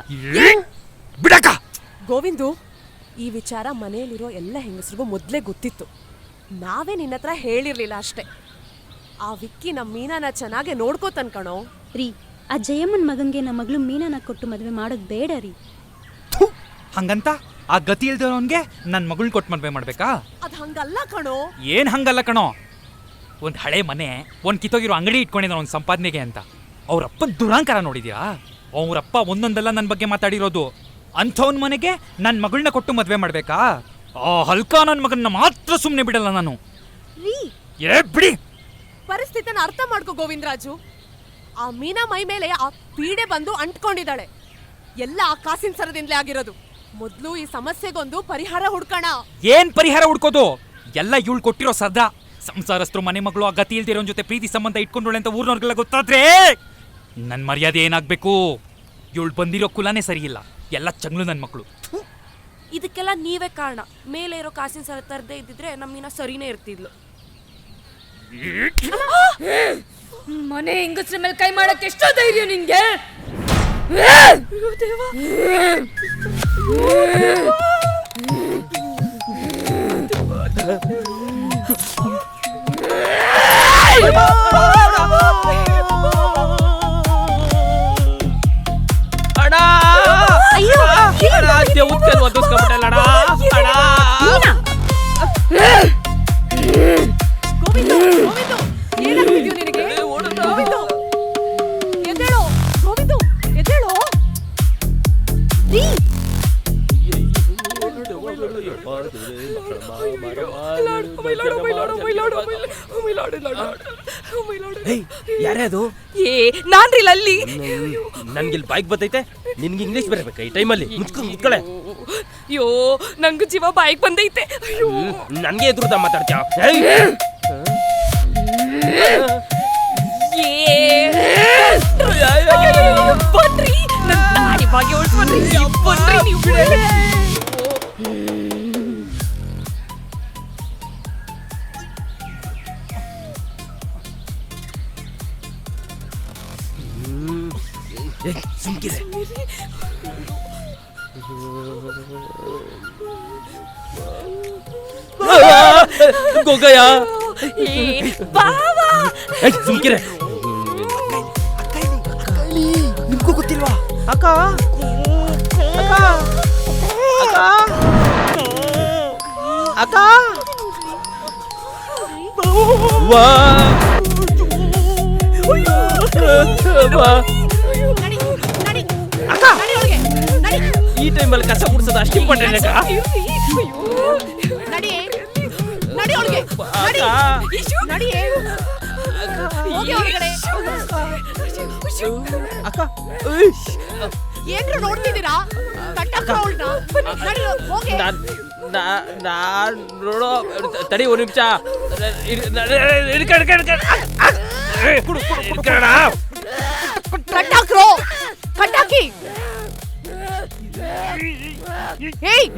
ಬಿಡಕ್ಕ ಗೋವಿಂದು, ಈ ವಿಚಾರ ಮನೆಯಲ್ಲಿರೋ ಎಲ್ಲ ಹೆಂಗಸರಿಗೂ ಮೊದಲೇ ಗೊತ್ತಿತ್ತು. ನಾವೇ ನಿನ್ನ ಹತ್ರ ಹೇಳಿರ್ಲಿಲ್ಲ ಅಷ್ಟೇ. ಆ ವಿಕ್ಕಿ ನಮ್ಮ ಮೀನಾನ ಚೆನ್ನಾಗೆ ನೋಡ್ಕೋತನ್ ಕಣೋ. ರೀ, ಆ ಜಯಮ್ಮನ ಮಗನಿಗೆ ನಮ್ಮ ಮಗಳು ಮೀನಾನ ಕೊಟ್ಟು ಮದುವೆ ಮಾಡೋದು ಬೇಡ ರೀ. ಹಂಗಂತ ಆ ಗತಿ ಇಲ್ದಿರೋನ್ಗೆ ನನ್ನ ಮಗಳ್ ಕೊಟ್ಟು ಮದ್ವೆ ಮಾಡ್ಬೇಕಾ? ಅದ್ ಹಂಗಲ್ಲ ಕಣೋ. ಏನ್ ಹಂಗಲ್ಲ ಕಣೋ. ಒಂದ್ ಹಳೆ ಮನೆ, ಒಂದ್ ಕಿತ್ತೋಗಿರೋ ಅಂಗಡಿ ಇಟ್ಕೊಂಡಿದ್ದಾನೆ ಅವ್ನ ಸಂಪಾದನೆಗೆ ಅಂತ. ಅವ್ರಪ್ಪನ ದುರಾಂಕಾರ ನೋಡಿದ್ಯಾ? ಅವ್ರಪ್ಪ ಒಂದೊಂದೆಲ್ಲ ನನ್ನ ಬಗ್ಗೆ ಮಾತಾಡಿರೋದು. ಅಂಥವನ್ ಮನೆಗೆ ನನ್ನ ಮಗಳನ್ನ ಕೊಟ್ಟು ಮದ್ವೆ ಮಾಡ್ಬೇಕಾ? ಆ ಹಲ್ಕ ನನ್ನ ಮಗನ್ನ ಮಾತ್ರ ಸುಮ್ಮನೆ ಬಿಡಲ್ಲ ನಾನು. ಏ ಬಿಡಿ. ಪರಿಸ್ಥಿತಿನ ಅರ್ಥ ಮಾಡ್ಕೋ ಗೋವಿಂದರಾಜು. ಆ ಮೀನಾ ಮೈ ಮೇಲೆ ಆ ಪೀಡೆ ಬಂದು ಅಂಟ್ಕೊಂಡಿದ್ದಾಳೆ. ಎಲ್ಲ ಆ ಕಾಸಿನ ಸರದಿಂದಲೇ ಆಗಿರೋದು. ಮೊದ್ಲು ಈ ಸಮಸ್ಯೆಗೊಂದು ಪರಿಹಾರ ಹುಡ್ಕೋಣ. ಏನ್ ಪರಿಹಾರ ಹುಡ್ಕೋದು? ಎಲ್ಲ ಇವಳು ಕೊಟ್ಟಿರೋ ಸದಾ. ಸಂಸಾರಸ್ಥರು ಮನೆ ಮಗಳು ಆ ಗತಿ ಇಲ್ದಿರೋನ್ ಜೊತೆ ಪ್ರೀತಿ ಸಂಬಂಧ ಇಟ್ಕೊಂಡೋಳೆ ಅಂತ ಊರ್ನವ್ರಿಗೆಲ್ಲ ಗೊತ್ತಾದ್ರೆ ನನ್ನ ಮರ್ಯಾದೆ ಏನಾಗ್ಬೇಕು? ಇವಳು ಬಂದಿರೋ ಕುಲನೇ ಸರಿ ಇಲ್ಲ. ಎಲ್ಲ ಚಂಗ್ಳು ನನ್ನ ಮಕ್ಕಳು. ಇದಕ್ಕೆಲ್ಲ ನೀವೇ ಕಾರಣ. ಮೇಲೆ ಇರೋ ಕಾಸಿನ ಸರ ತರದೇ ಇದ್ದಿದ್ರೆ ನಮ್ಮೀನ ಸರಿನೇ ಇರ್ತಿದ್ಲು. ಮನೆ ಹೆಂಗಸ್ರ ಮೇಲೆ ಕೈ ಮಾಡಕ್ಕೆ ಎಷ್ಟೋ ಧೈರ್ಯ ನಿನ್ಗೆ? ಗೋವಿಂದು, ಏನಾಗ್ತಿದ್ಯೋ ನಿನಗೆ? ಗೋವಿಂದು, ಎದ್ದೇಳೋ. ಗೋವಿಂದು, ಎದ್ದೇಳೋ. ಯಾರೇ ಅದು? ಏ ನಾನ್ರಿ ಲಲ್ಲಿ. ನನ್ಗಿಲ್ ಬೈಕ್ ಬತ್ತೈತೆ, ನಿನ್ಗೆ ಇಂಗ್ಲಿಷ್ ಬರಬೇಕಾ ಈ ಟೈಮಲ್ಲಿ? ಮುಚ್ಕೊಳೆ. ಅಯ್ಯೋ ನಂಗೂ ಜೀವ ಬಾಯಿಗೆ ಬಂದೈತೆ. ಅಯ್ಯೋ ನನ್ಗೆ ಎದುರುದ ಮಾತಾಡ್ತೀಯ? ಬನ್ರಿ ನನ್ನ ನಾಡಿ ಬಾಗಿ ಹೊಡ್ಸ್ಬನ್ರಿ. ಬನ್ರಿ ನೀವು. ಸುಮ್ಕಿರೆ. ಗೋಗಯ್ಯ, ಬಾವಾ ಸುಮ್ಕಿರೆ. ನಿಮ್ಗೂ ಗೊತ್ತಿಲ್ವಾ? ಅಕ್ಕ ಅಕ್ಕ ಅಕ್ಕ ಅಕ್ಕ ವಾ ಈ ಟೈಮಲ್ಲಿ ಕಸ ಗುಡ್ಸೋದು ಅಷ್ಟು ಇಂಪಾರ್ಟೆಂಟ್ ಅಕ್ಕ? ನಡಿ ನಡಿ ಒಳಗೆ. ನಡಿ ಹೋಗಿ ಒಳಗಡೆ. ಅಕ್ಕ ಏನ್ರು ನೋಡ್ತಿದ್ದೀರಾ? ಕಟ್ಟಕ್ಕ ಅವಳನ್ನ. ನಡಿ ಹೋಗಿ. ನೋಡೋ ತಡಿ ಒಂದು ನಿಮಿಷ. ಕಟ್ಟಾಕ್ರೋ, ಕಟ್ಟಾಕಿ. ಹೇಯ್,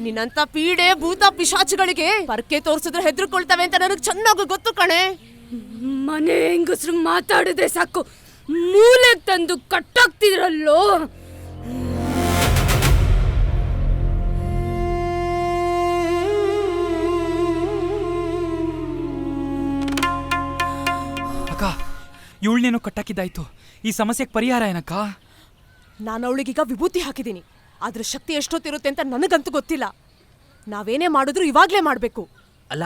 ನಿನ್ನಂತ ಪೀಡೆ ಭೂತ ಪಿಶಾಚಿಗಳಿಗೆ ಪರ್ಕೆ ತೋರ್ಸಿದ್ರೆ ಹೆದರ್ಕೊಳ್ತವೆ ಅಂತ ನನಗೆ ಚೆನ್ನಾಗಿ ಗೊತ್ತು ಕಣೆ. ಮನೆ ಹೆಂಗಸ್ರು ಮಾತಾಡಿದ್ರೆ ಸಾಕು ಮೂಲೆಗೆ ತಂದು ಕಟ್ಟಾಕ್ತಿದ್ರಲ್ಲೋ. ಅಕ್ಕ, ಇವಳನ್ನೇನೋ ಕಟ್ಟಾಕಿದ್ದಾಯ್ತು. ಈ ಸಮಸ್ಯೆಗೆ ಪರಿಹಾರ ಏನಕ್ಕ? ನಾನು ಅವಳಿಗೀಗ ವಿಭೂತಿ ಹಾಕಿದ್ದೀನಿ. ಅದ್ರ ಶಕ್ತಿ ಎಷ್ಟೊತ್ತಿರುತ್ತೆ ಅಂತ ನನಗಂತೂ ಗೊತ್ತಿಲ್ಲ. ನಾವೇನೇ ಮಾಡಿದ್ರು ಇವಾಗ್ಲೇ ಮಾಡ್ಬೇಕು. ಅಲ್ಲ,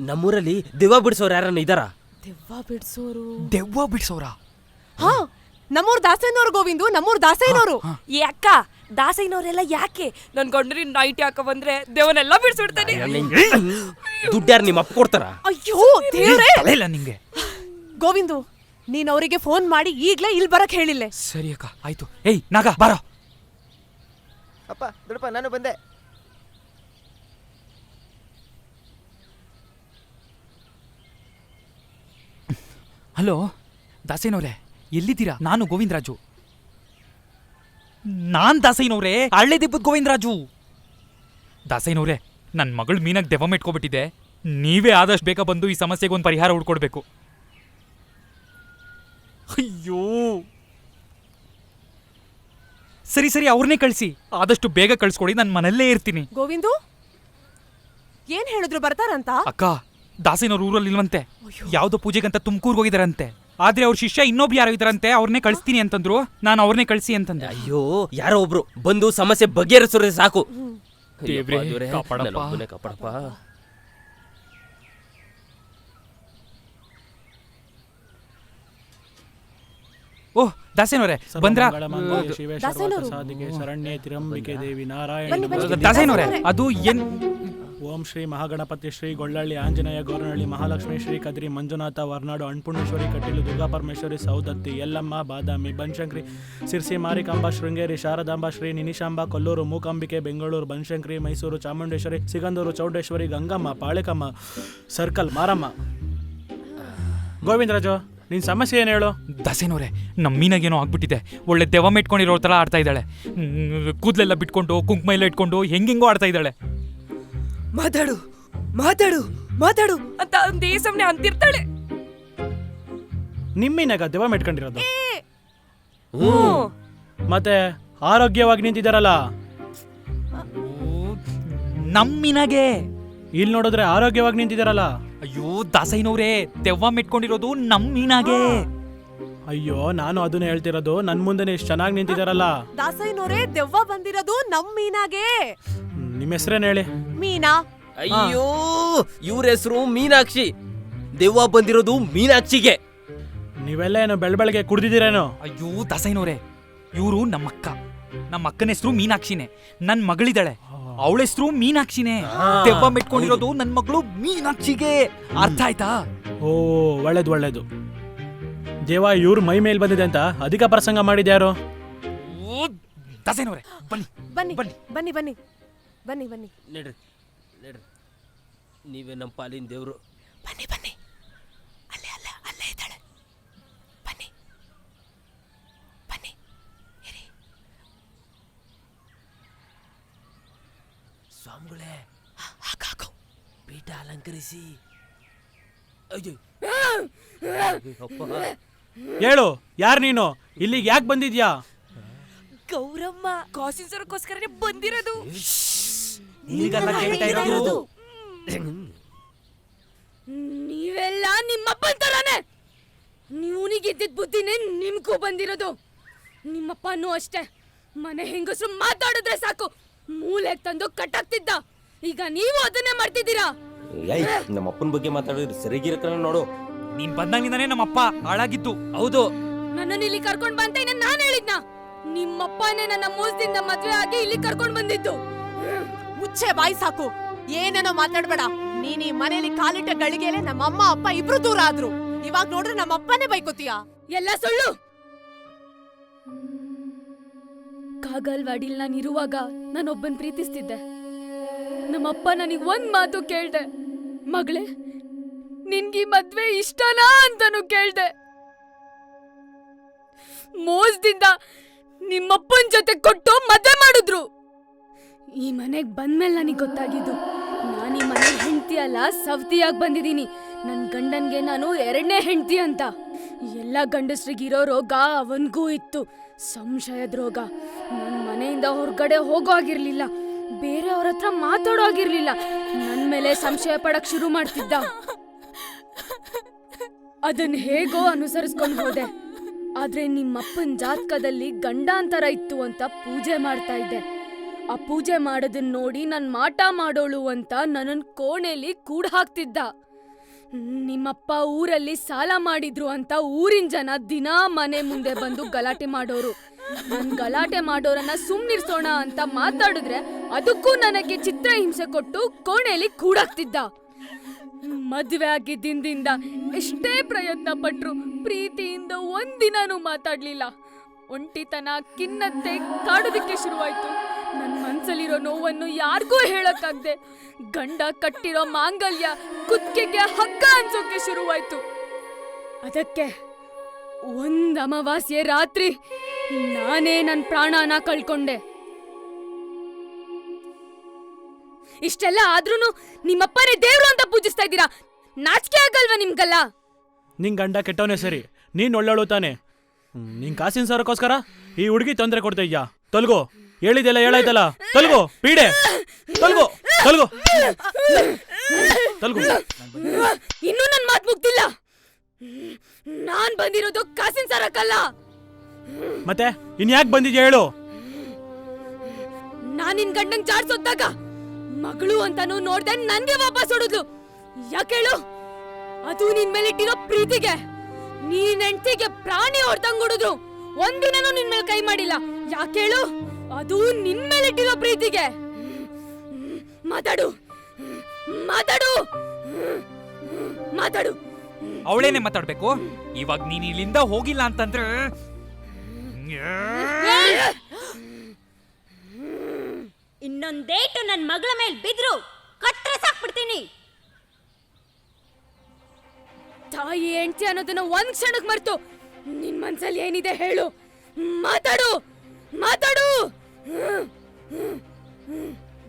ನಮ್ಮೂರಲ್ಲಿ ದೆವ್ವ ಬಿಡಿಸೋರು ಯಾರನ್ನ ಇದಾರ? ದೆವ್ವ ಬಿಡ್ಸೋರು? ದೆವ್ವ ಬಿಡ್ಸೋರ? ಹಾ, ನಮ್ಮೂರ್ ದಾಸಯ್ಯನವ್ರು ಗೋವಿಂದು, ನಮ್ಮೂರ್ ದಾಸಯ್ಯನವ್ರು. ಏ ಅಕ್ಕ, ದಾಸಯ್ಯನವರೆಲ್ಲ ಯಾಕೆ? ನನ್ ಗಂಡ್ರಿ ನೈಟ್ ಯಾಕ ಬಂದ್ರೆ ದೇವನೆಲ್ಲ ಬಿಡ್ಸ್ಬಿಡ್ತಾನೆ. ದುಡ್ಡು ಯಾರು ನಿಮ್ಮ ಅಪ್ಪ ಕೊಡ್ತಾರ? ಅಯ್ಯೋ ದೇವ್ರೇ. ಇಲ್ಲ ನಿಂಗೆ. ಗೋವಿಂದು, ನೀನ್ ಅವರಿಗೆ ಫೋನ್ ಮಾಡಿ ಈಗ್ಲೇ ಇಲ್ಲಿ ಬರಕ್ ಹೇಳಿಲ್ಲ. ಸರಿ ಅಕ್ಕ, ಆಯ್ತು. ಏಯ್ ನಾಗ ಬಾರೋ. ಅಪ್ಪ ದೊಡ್ಡಪ್ಪ ನಾನು ಬಂದೆ. ಹಲೋ ದಾಸಯ್ಯನವ್ರೆ, ಎಲ್ಲಿದ್ದೀರಾ? ನಾನು ಗೋವಿಂದರಾಜು. ನಾನ್ ದಾಸಯ್ಯನವ್ರೆ, ಹಳ್ಳೆ ದಿಬ್ಬದ ಗೋವಿಂದರಾಜು. ದಾಸಯ್ಯನವ್ರೆ, ನನ್ನ ಮಗಳು ಮೀನಾಗ್ ದೆವ್ವ ಇಟ್ಕೊಬಿಟ್ಟಿದೆ. ನೀವೇ ಆದಷ್ಟು ಬೇಗ ಬಂದು ಈ ಸಮಸ್ಯೆಗೆ ಒಂದು ಪರಿಹಾರ ಹುಡ್ಕೊಡ್ಬೇಕು. ಅಯ್ಯೋ ಸರಿ ಸರಿ, ಅವ್ರನ್ನೇ ಕಳಿಸಿ. ಆದಷ್ಟು ಬೇಗ ಕಳ್ಸ್ಕೊಡಿ, ನಾನು ಮನೆಯಲ್ಲೇ ಇರ್ತೀನಿ. ಗೋವಿಂದು, ಏನ್ ಹೇಳಿದ್ರು ಬರ್ತಾರಂತ? ಅಕ್ಕ, ದಾಸಯ್ಯನವ್ರ ಊರಲ್ಲಿ ಇಲ್ವಂತೆ. ಯಾವ್ದೋ ಪೂಜೆಗಂತ ತುಮಕೂರ್ಗೆ ಹೋಗಿದಾರಂತೆ. ಆದ್ರೆ ಅವ್ರ ಶಿಷ್ಯ ಇನ್ನೊಬ್ರು ಯಾರೋ ಇದ್ರಂತೆ, ಅವ್ರನ್ನೇ ಕಳಿಸ್ತೀನಿ ಅಂತಂದ್ರು. ನಾನು ಅವ್ರನ್ನೇ ಕಳಿಸಿ ಅಂತಂದೆ. ಅಯ್ಯೋ ಯಾರೋ ಒಬ್ರು ಬಂದು ಸಮಸ್ಯೆ ಬಗೆಹರಿಸೋರೆ ಸಾಕು. ದೇವ್ರೇ, ಅಯ್ಯಪ್ಪ, ದೇವ್ರೇ, ಕಾಪಾಡಪ್ಪ. ನನ್ನೊಬ್ಬನೇ ಕಾಪಾಡಪ್ಪ. ಓಹ್ ದಾಸೇನವ್ರೆ ಬಂದ್ರಾ? ದಾಸೇನವ್ರು? ಶರಣ್ಯೆ ತಿರಂಬಿಕೆ ದೇವಿ ನಾರಾಯಣ ಬನ್ನಿ, ಬನ್ನಿ. ದಾಸೇನವ್ರೆ ಅದು ಏನ್? ಓಂ ಶ್ರೀ ಮಹಾಗಣಪತಿ ಶ್ರೀ ಗೊಳ್ಳಳ್ಳಿ ಆಂಜನೇಯ ಗೋರನಹಳ್ಳಿ ಮಹಾಲಕ್ಷ್ಮಿ ಶ್ರೀ ಕದ್ರಿ ಮಂಜುನಾಥ ವರ್ನಾಡು ಅನ್ನಪೂರ್ಣೇಶ್ವರಿ ಕಟೀಲು ದುರ್ಗಾ ಪರಮೇಶ್ವರಿ ಸೌದತ್ತಿ ಯಲ್ಲಮ್ಮ ಬಾದಾಮಿ ಬನಶಂಕರಿ ಸಿರ್ಸಿ ಮಾರಿಕಾಂಬಾ ಶೃಂಗೇರಿ ಶಾರದಾಂಬಾ ಶ್ರೀ ನಿನಿಶಾಂಬಾ ಕೊಲ್ಲೂರು ಮೂಕಾಂಬಿಕೆ ಬೆಂಗಳೂರು ಬನಶಂಕರಿ ಮೈಸೂರು ಚಾಮುಂಡೇಶ್ವರಿ ಸಿಗಂದೂರು ಚೌಡೇಶ್ವರಿ ಗಂಗಮ್ಮ ಪಾಳೆಕಮ್ಮ ಸರ್ಕಲ್ ಮಾರಮ್ಮ. ಗೋವಿಂದರಾಜು ನಿನ್ ಸಮಸ್ಯೆ ಏನು ಹೇಳು? ದಾಸೇನವ್ರೆ ನಮ್ಮ ಮೀನಾಗೇನೋ ಆಗ್ಬಿಟ್ಟಿದೆ. ಒಳ್ಳೆ ದೆವ್ವ ಮೆಟ್ಕೊಂಡಿರೋ ಥರ ಆಡ್ತಾ ಇದ್ದಾಳೆ. ಕೂದಲೆಲ್ಲ ಬಿಟ್ಕೊಂಡು ಕುಂಕುಮ ಎಲ್ಲ ಇಟ್ಕೊಂಡು ಹೆಂಗೆಂಗೋ ಆಡ್ತಾ ಇದ್ದಾಳೆ. ಮಾತಾಡು ಮಾತಾಡು ಮಾತಾಡು ಅಂತ ಒಂದೇ ಸಮನೆ ಅಂತಿರ್ತಾಳೆ. ನಿಮ್ಮಿನಾಗ ದೆವ್ವ ಮೆಟ್ಕೊಂಡಿರೋದು ಮತ್ತೆ ಆರೋಗ್ಯವಾಗಿ ನಿಂತಿದ್ದಾರಲ್ಲ, ನಮ್ಮ ಮೀನಾಗೆ ಇಲ್ಲಿ ನೋಡಿದ್ರೆ ಆರೋಗ್ಯವಾಗಿ ನಿಂತಿದ್ದಾರಲ್ಲ. ಅಯ್ಯೋ ದಾಸಯ್ಯನವ್ರೆ, ದೆವ್ವ ಮೆಟ್ಕೊಂಡಿರೋದು ನಮ್ಮ ಮೀನಾಗೆ. ಅಯ್ಯೋ ನಾನು ಅದನ್ನ ಹೇಳ್ತಿರೋದು, ನನ್ ಮುಂದೆನೆ ಇಷ್ಟು ಚೆನ್ನಾಗಿ ನಿಂತಿದ್ದಾರಲ್ಲ. ದಾಸಯ್ಯನವರೇ, ದೆವ್ವ ಬಂದಿರೋದು ನಮ್ ಮೀನಾಗೆ. ನಿಮ್ಮ ಹೆಸರೇನು ಹೇಳಿ? ಮೀನಾ. ಅಯ್ಯೋ ಇವ್ರ ಹೆಸರು ಮೀನಾಕ್ಷಿ, ದೆವ್ವ ಬಂದಿರೋದು ಮೀನಾಕ್ಷಿಗೆ. ನೀವೆಲ್ಲ ಏನು ಬೆಳಬೆಳಗ್ಗೆ ಕುಡ್ದಿದ್ದೀರೇನೋ? ಅಯ್ಯೋ ದಾಸಯ್ಯನವ್ರೆ, ಇವರು ನಮ್ಮ ಅಕ್ಕ. ನಮ್ಮ ಅಕ್ಕನ ಹೆಸರು ಮೀನಾಕ್ಷಿನೇ. ನನ್ ಮಗಳಿದ್ದಾಳೆ, ಅವಳ ಹೆಸರು ಮೀನಾಕ್ಷಿನೇ. ದೆವ್ವ ಮೆಟ್ಕೊಂಡಿರೋದು ನನ್ ಮಗಳು ಮೀನಾಕ್ಷಿಗೆ. ಅರ್ಥ ಆಯ್ತಾ? ಓ ಒಳ್ಳೇದು ಒಳ್ಳೇದು. ದೇವ ಇವ್ರ ಮೈ ಮೇಲ್ ಬಂದಿದೆ ಅಂತ ಅಧಿಕ ಪ್ರಸಂಗ ಮಾಡಿದ್ಯಾರು? ದಾಸಯ್ಯನವ್ರೆ ಬನ್ನಿ ಬನ್ನಿ ಬನ್ನಿ ಬನ್ನಿ ಬನ್ನಿ ಬನ್ನಿ ಬನ್ನಿ ನಡ್ರಿ ನಡ್ರಿ, ನೀವೇ ನಮ್ಮ ಪಾಲಿನ ದೇವ್ರು. ಬನ್ನಿ ಬನ್ನಿ. ಅಲ್ಲೇ ಅಲ್ಲೇ ಅಲ್ಲೇ ಇದ್ದಾಳೆ. ಬನ್ನಿ ಬನ್ನಿ ಇರಿ. ಸ್ವಾಮಿಗಳೇ ಹಾಕು ಪೀಠ ಅಲಂಕರಿಸಿ. ಅಯ್ಯೋ ಅಪ್ಪ, ಹೇಳು, ಯಾರು ನೀನು? ಇಲ್ಲಿಗೆ ಯಾಕೆ ಬಂದಿದ್ಯಾ? ಗೌರಮ್ಮ ಕಾಸಿನ ಸರಕ್ಕೋಸ್ಕರನೇ ಬಂದಿರೋದು. ಈಗೆಲ್ಲ ಕೇಳ್ತಾ ಇರೋದು. ನೀವೆಲ್ಲ ನಿಮ್ಮಪ್ಪನ ತರಾನೆ. ನೀವನಿಗಿದ್ದಿದ್ ಬುದ್ಧಿನೇ ನಿಮ್ಗೂ ಬಂದಿರೋದು. ನಿಮ್ಮಪ್ಪನೂ ಅಷ್ಟೇ, ಮನೆ ಹೆಂಗಸರು ಮಾತಾಡಿದ್ರೆ ಸಾಕು ಮೂಲೆಗೆ ತಂದು ಕಟ್ಟಾಕ್ತಿದ್ದ. ಈಗ ನೀವು ಅದನ್ನೇ ಮಾಡ್ತಿದ್ದೀರಾ. ನಮ್ಮ ಅಪ್ಪನ ಬಗ್ಗೆ ಮಾತಾಡಿದ್ರೆ ಸರಿಗಿರಕಲ್ಲ ನೋಡು. ನೀನ್ ಬಂದಾಗಿಂದಾನೇ ನಮ್ಮಪ್ಪ ಹಾಳಾಗಿತ್ತು. ಹೌದು, ನನ್ನನ್ನು ಇಲ್ಲಿ ಕರ್ಕೊಂಡ್ ಬಂತ ಇನ್ನ ನಾನ್ ಹೇಳಿದ್ನ? ನಿಮ್ಮಪ್ಪನೇ ನನ್ನ ಮೋಸದಿಂದ ಮದ್ವೆ ಆಗಿ ಇಲ್ಲಿ ಕರ್ಕೊಂಡ್ ಬಂದಿದ್ದು. ಮುಚ್ಚೆ ಬಾಯಿ ಸಾಕು. ಏನೇನೋ ಮಾತಾಡ್ಬೇಡ. ನೀನ್ ಈ ಮನೇಲಿ ಕಾಲಿಟ್ಟ ಗಳಿಗೆಲೆ ನಮ್ಮ ಅಮ್ಮ ಅಪ್ಪ ಇಬ್ರು ದೂರ ಆದ್ರು. ಇವಾಗ ನೋಡ್ರೆ ನಮ್ಮ ಅಪ್ಪನೇ ಬೈಕೋತೀಯ. ಎಲ್ಲ ಸುಳ್ಳು. ಕಾಗಲ್ವಾಡಿಲ್ ನಾನಿರುವಾಗ ನಾನೊಬ್ಬನ್ ಪ್ರೀತಿಸ್ತಿದ್ದೆ. ನಮ್ಮಪ್ಪ ನನಗ್ ಒಂದ್ ಮಾತು ಕೇಳ್ದೆ, ಮಗಳೇ ನಿನ್ಗೀ ಮದ್ವೆ ಇಷ್ಟನಾ ಅಂತಾನು ಕೇಳ್ದೆ. ಮೋಸದಿಂದ ನಿಮ್ಮಪ್ಪನ್ ಜೊತೆ ಕೊಟ್ಟು ಮದ್ವೆ ಮಾಡಿದ್ರು. ಈ ಮನೆಗ್ ಬಂದ್ಮೇಲೆ ನನಗ್ ಗೊತ್ತಾಗಿದ್ದು, ನಾನೀ ಮನೆ ಹೆಂಡತಿ ಅಲ್ಲ, ಸವತಿಯಾಗಿ ಬಂದಿದ್ದೀನಿ. ನನ್ ಗಂಡನ್ಗೆ ನಾನು ಎರಡನೇ ಹೆಂಡತಿ ಅಂತ. ಎಲ್ಲ ಗಂಡಸ್ರಿಗಿರೋ ರೋಗ ಅವನ್ಗೂ ಇತ್ತು, ಸಂಶಯದ ರೋಗ. ನನ್ ಮನೆಯಿಂದ ಹೊರಗಡೆ ಹೋಗೋ ಆಗಿರ್ಲಿಲ್ಲ, ಬೇರೆಯವ್ರ ಹತ್ರ ಮಾತಾಡೋ ಆಗಿರ್ಲಿಲ್ಲ. ನನ್ ಮೇಲೆ ಸಂಶಯ ಪಡಕ್ ಶುರು ಮಾಡ್ತಿದ್ದ. ಅದನ್ನ ಹೇಗೋ ಅನುಸರಿಸ್ಕೊಂಡು ಹೋದೆ. ಆದ್ರೆ ನಿಮ್ಮಪ್ಪನ ಜಾತಕದಲ್ಲಿ ಗಂಡಾಂತರ ಇತ್ತು ಅಂತ ಪೂಜೆ ಮಾಡ್ತಾ ಇದ್ದೆ. ಆ ಪೂಜೆ ಮಾಡೋದನ್ನ ನೋಡಿ ನನ್ ಮಾಟ ಮಾಡೋಳು ಅಂತ ನನ್ನನ್ ಕೋಣೆಲಿ ಕೂಡ್ ಹಾಕ್ತಿದ್ದ. ನಿಮ್ಮಪ್ಪ ಊರಲ್ಲಿ ಸಾಲ ಮಾಡಿದ್ರು ಅಂತ ಊರಿನ ಜನ ದಿನಾ ಮನೆ ಮುಂದೆ ಬಂದು ಗಲಾಟೆ ಮಾಡೋರು. ನನ್ ಗಲಾಟೆ ಮಾಡೋರನ್ನ ಸುಮ್ನಿರ್ಸೋಣ ಅಂತ ಮಾತಾಡಿದ್ರೆ ಅದಕ್ಕೂ ನನಗೆ ಚಿತ್ರಹಿಂಸೆ ಕೊಟ್ಟು ಕೋಣೆಯಲ್ಲಿ ಕೂಡಾಕ್ತಿದ್ದ. ಮದ್ವೆ ಆಗಿದ್ದಿಂದ ಎಷ್ಟೇ ಪ್ರಯತ್ನ ಪಟ್ರು ಪ್ರೀತಿಯಿಂದ ಒಂದಿನಾನು ಮಾತಾಡ್ಲಿಲ್ಲ. ಒಂಟಿತನ ಖಿನ್ನತೆ ಕಾಡೋದಕ್ಕೆ ಶುರುವಾಯ್ತು. ನನ್ ಮನ್ಸಲ್ಲಿರೋ ನೋವನ್ನು ಯಾರಿಗೂ ಹೇಳಕ್ಕಾಗ್ದೆ ಗಂಡ ಕಟ್ಟಿರೋ ಮಾಂಗಲ್ಯ ಕುತ್ತಿಗೆಗೆ ಹಗ್ಗ ಅನ್ಸೋಕೆ ಶುರುವಾಯ್ತು. ಅದಕ್ಕೆ ಒಂದ್ ಅಮಾವಾಸ್ಯೆ ರಾತ್ರಿ ನಾನೇ ನನ್ ಪ್ರಾಣನ ಕಳ್ಕೊಂಡೆ. ಇಷ್ಟೆಲ್ಲ ಆದ್ರೂನು ನಿಮ್ಮಪ್ಪನೇ ದೇವ್ರು ಅಂತ ಪೂಜಿಸ್ತಾ ಇದ್ದೀರಾ. ನಾಚಿಕೆ ಆಗಲ್ವಾ ನಿಮ್ಗಲ್ಲ? ನಿನ್ ಗಂಡ ಕೆಟ್ಟವನೇ ಸರಿ, ನೀನ್ ಒಳ್ಳೆಳು ತಾನೆ. ನಿನ್ ಕಾಸಿನ ಸರಕ್ಕೋಸ್ಕರ ಈ ಹುಡುಗಿ ತೊಂದರೆ ಕೊಡ್ತಾ ಇದ್ಯಾ? ತೊಲ್ಗೋ, ಹೇಳಿದೆಲ್ಲ ಹೇಳಾಯ್ತಲ್ಲ, ತೊಲ್ಗೋ ಪೀಡೆ, ತೊಲ್ಗೋ ತೊಲ್ಗೋ ತೊಲ್ಗೋ. ಇನ್ನೂ ನನ್ ಮಾತು ಮುಗ್ದಿಲ್ಲ. ನಾನ್ ಬಂದಿರೋದು ಕಾಸಿನ ಸರಕಲ್ಲ. ಮತ್ತೆ ಇನ್ಯಾಕ್ ಬಂದಿದ್ಯಾ ಹೇಳು. ನಾನ್ ನಿನ್ ಗಂಡಂಗ್ ಜಾಡ್ಸೋದ್ದಾಗ ಮಗಳು ಅಂತಾನು ನೋಡ್ದೆ ನನ್ಗೆ ವಾಪಸ್ ಹೊಡುದ್ಲು. ಯಾಕೇಳು? ಅದು ನಿನ್ ಮೇಲೆ ಇಟ್ಟಿರೋ ಪ್ರೀತಿಗೆ. ನೀನ್ ಹೆಂಡ್ತಿಗೆ ಪ್ರಾಣಿ ಹೊಡ್ದಂಗ್ ಹೊಡುದ್ರು, ಒಂದಿನನೂ ನಿನ್ ಮೇಲೆ ಕೈ ಮಾಡಿಲ್ಲ. ಯಾಕೇಳು? ಅದು ನಿನ್ ಮೇಲೆ ಇಟ್ಟಿರೋ ಪ್ರೀತಿಗೆ. ಮಾತಾಡು ಮಾತಾಡು ಮಾತಾಡು. ಅವಳೇನೆ ಮಾತಾಡ್ಬೇಕು. ಇವಾಗ ನೀನ್ ಇಲ್ಲಿಂದ ಹೋಗಿಲ್ಲ ಅಂತಂದ್ರೆ ಇನ್ನೊಂದೇಟು ನನ್ನ ಮಗಳ ಮೇಲೆ ಬಿದ್ರು ಕಟ್ರೆ ಸಾಕ್ಬಿಡ್ತೀನಿ. ತಾಯಿ ಹೆಂಡ್ತಿ ಅನ್ನೋದನ್ನ ಒಂದ್ ಕ್ಷಣಕ್ ಮರ್ತು ನಿನ್ ಮನ್ಸಲ್ಲಿ ಏನಿದೆ ಹೇಳು. ಮಾತಾಡು ಮಾತಾಡು.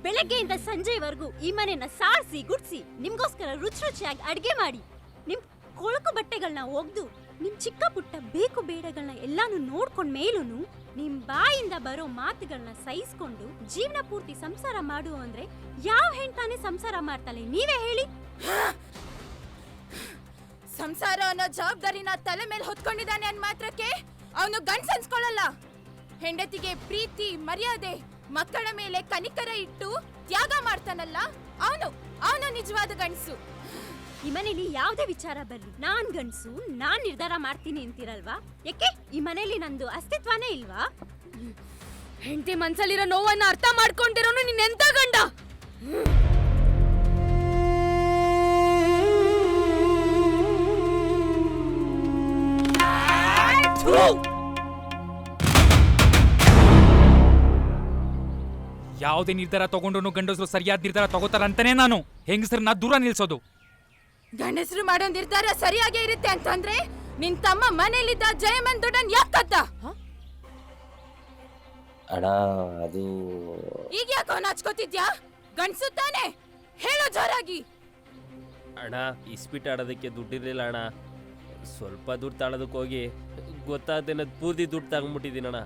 ಬೆಳಗ್ಗೆಯಿಂದ ಸಂಜೆವರೆಗೂ ಈ ಮನೆನ ಸಾರಿಸಿ ಗುಡ್ಸಿ ನಿಮ್ಗೋಸ್ಕರ ರುಚಿ ರುಚಿಯಾಗಿ ಅಡ್ಗೆ ಮಾಡಿ ನಿಮ್ ಕೊಳಕು ಬಟ್ಟೆಗಳನ್ನ ಒಗ್ದು ನಿಮ್ ಚಿಕ್ಕ ಪುಟ್ಟ ಬೇಕು ಬೇಡಗಳನ್ನ ಎಲ್ಲಾನು ನೋಡ್ಕೊಂಡ್ ಮೇಲೂನು ನಿಮ್ ಬಾಯಿಂದ ಬರೋ ಮಾತುಗಳನ್ನ ಸಹಿಸ್ಕೊಂಡು ಜೀವನ ಪೂರ್ತಿ ಸಂಸಾರ ಮಾಡು ಅಂದ್ರೆ ಯಾವ ಹೆಣ್ತಾನೆ ಸಂಸಾರ ಮಾಡ್ತಾಳೆ ನೀವೇ ಹೇಳಿ. ಸಂಸಾರ ಅನ್ನೋ ಜವಾಬ್ದಾರಿನ ತಲೆ ಮೇಲೆ ಹೊತ್ಕೊಂಡಿದ್ದಾನೆ ಅನ್ ಮಾತ್ರಕ್ಕೆ ಅವನು ಗಂಡ್ಸ್ ಅನ್ಸ್ಕೊಳ್ಳಲ್ಲ. ಹೆಂಡತಿಗೆ ಪ್ರೀತಿ ಮರ್ಯಾದೆ ಮಕ್ಕಳ ಮೇಲೆ ಕನಿಕರ ಇಟ್ಟು ತ್ಯಾಗ ಮಾಡ್ತಾನಲ್ಲ, ಅವನು ನಿಜವಾದ ಗಂಡ್ಸು. ಈ ಮನೇಲಿ ಯಾವ್ದೇ ವಿಚಾರ ಬರ್ಲಿ ನಾನ್ ಗಂಡ್ಸು ನಾನ್ ನಿರ್ಧಾರ ಮಾಡ್ತೀನಿ ಅಂತೀರಲ್ವಾ? ಯಾಕೆ ಈ ಮನೇಲಿ ನಂದು ಅಸ್ತಿತ್ವನೇ ಇಲ್ವಾ? ಹೆಂಡತಿ ಮನ್ಸಲ್ಲಿರೋ ನೋವನ್ನ ಅರ್ಥ ಮಾಡ್ಕೊಂಡಿರೋನು ನಿನ್ ಎಂತ ಗಂಡ? ಯಾವುದೇ ನಿರ್ಧಾರ ತಗೊಂಡು ಗಂಡಸರು ಸರಿಯಾದ ನಿರ್ಧಾರ ತಗೋತಾರಂತಾನೆ ನಾನು ಹೆಂಗಸರನ್ನ ದೂರ ನಿಲ್ಸೋದು. ಗಂಡಸರು ಮಾಡೋ ನಿರ್ಧಾರ ಸರಿಯಾಗೇ ಇರುತ್ತೆ ಅಂತಂದ್ರೆ ನಿನ್ ತಮ್ಮ ಮನೇಲಿದ್ದ ಜಯಮನ್ ದುಡ್ಡನ್ ಯಾಕ್ ಕದ್ದ? ಅಣ್ಣ ಅದು ಈಗ ಯಾಕೋ ನಾಚ್ಕೋತಿದ್ಯಾ? ಗಂಡ್ಸು ತಾನೆ, ಹೇಳೋ ಜೋರಾಗಿ. ಅಣ್ಣ ಇಸ್ಪಿಟ್ ಆಡೋದಕ್ಕೆ ದುಡ್ಡಿರ್ಲಿಲ್ಲ ಅಣ್ಣ. ಸ್ವಲ್ಪ ದುಡ್ಡು ತಾಳೋದಕ್ಕೆ ಹೋಗಿ ಗೊತ್ತಾಗ್ದೇನೆ ಪೂರ್ತಿ ದುಡ್ಡು ತಗೊಂಡ್ಬಿಟ್ಟಿದ್ದೀನಣ್ಣ.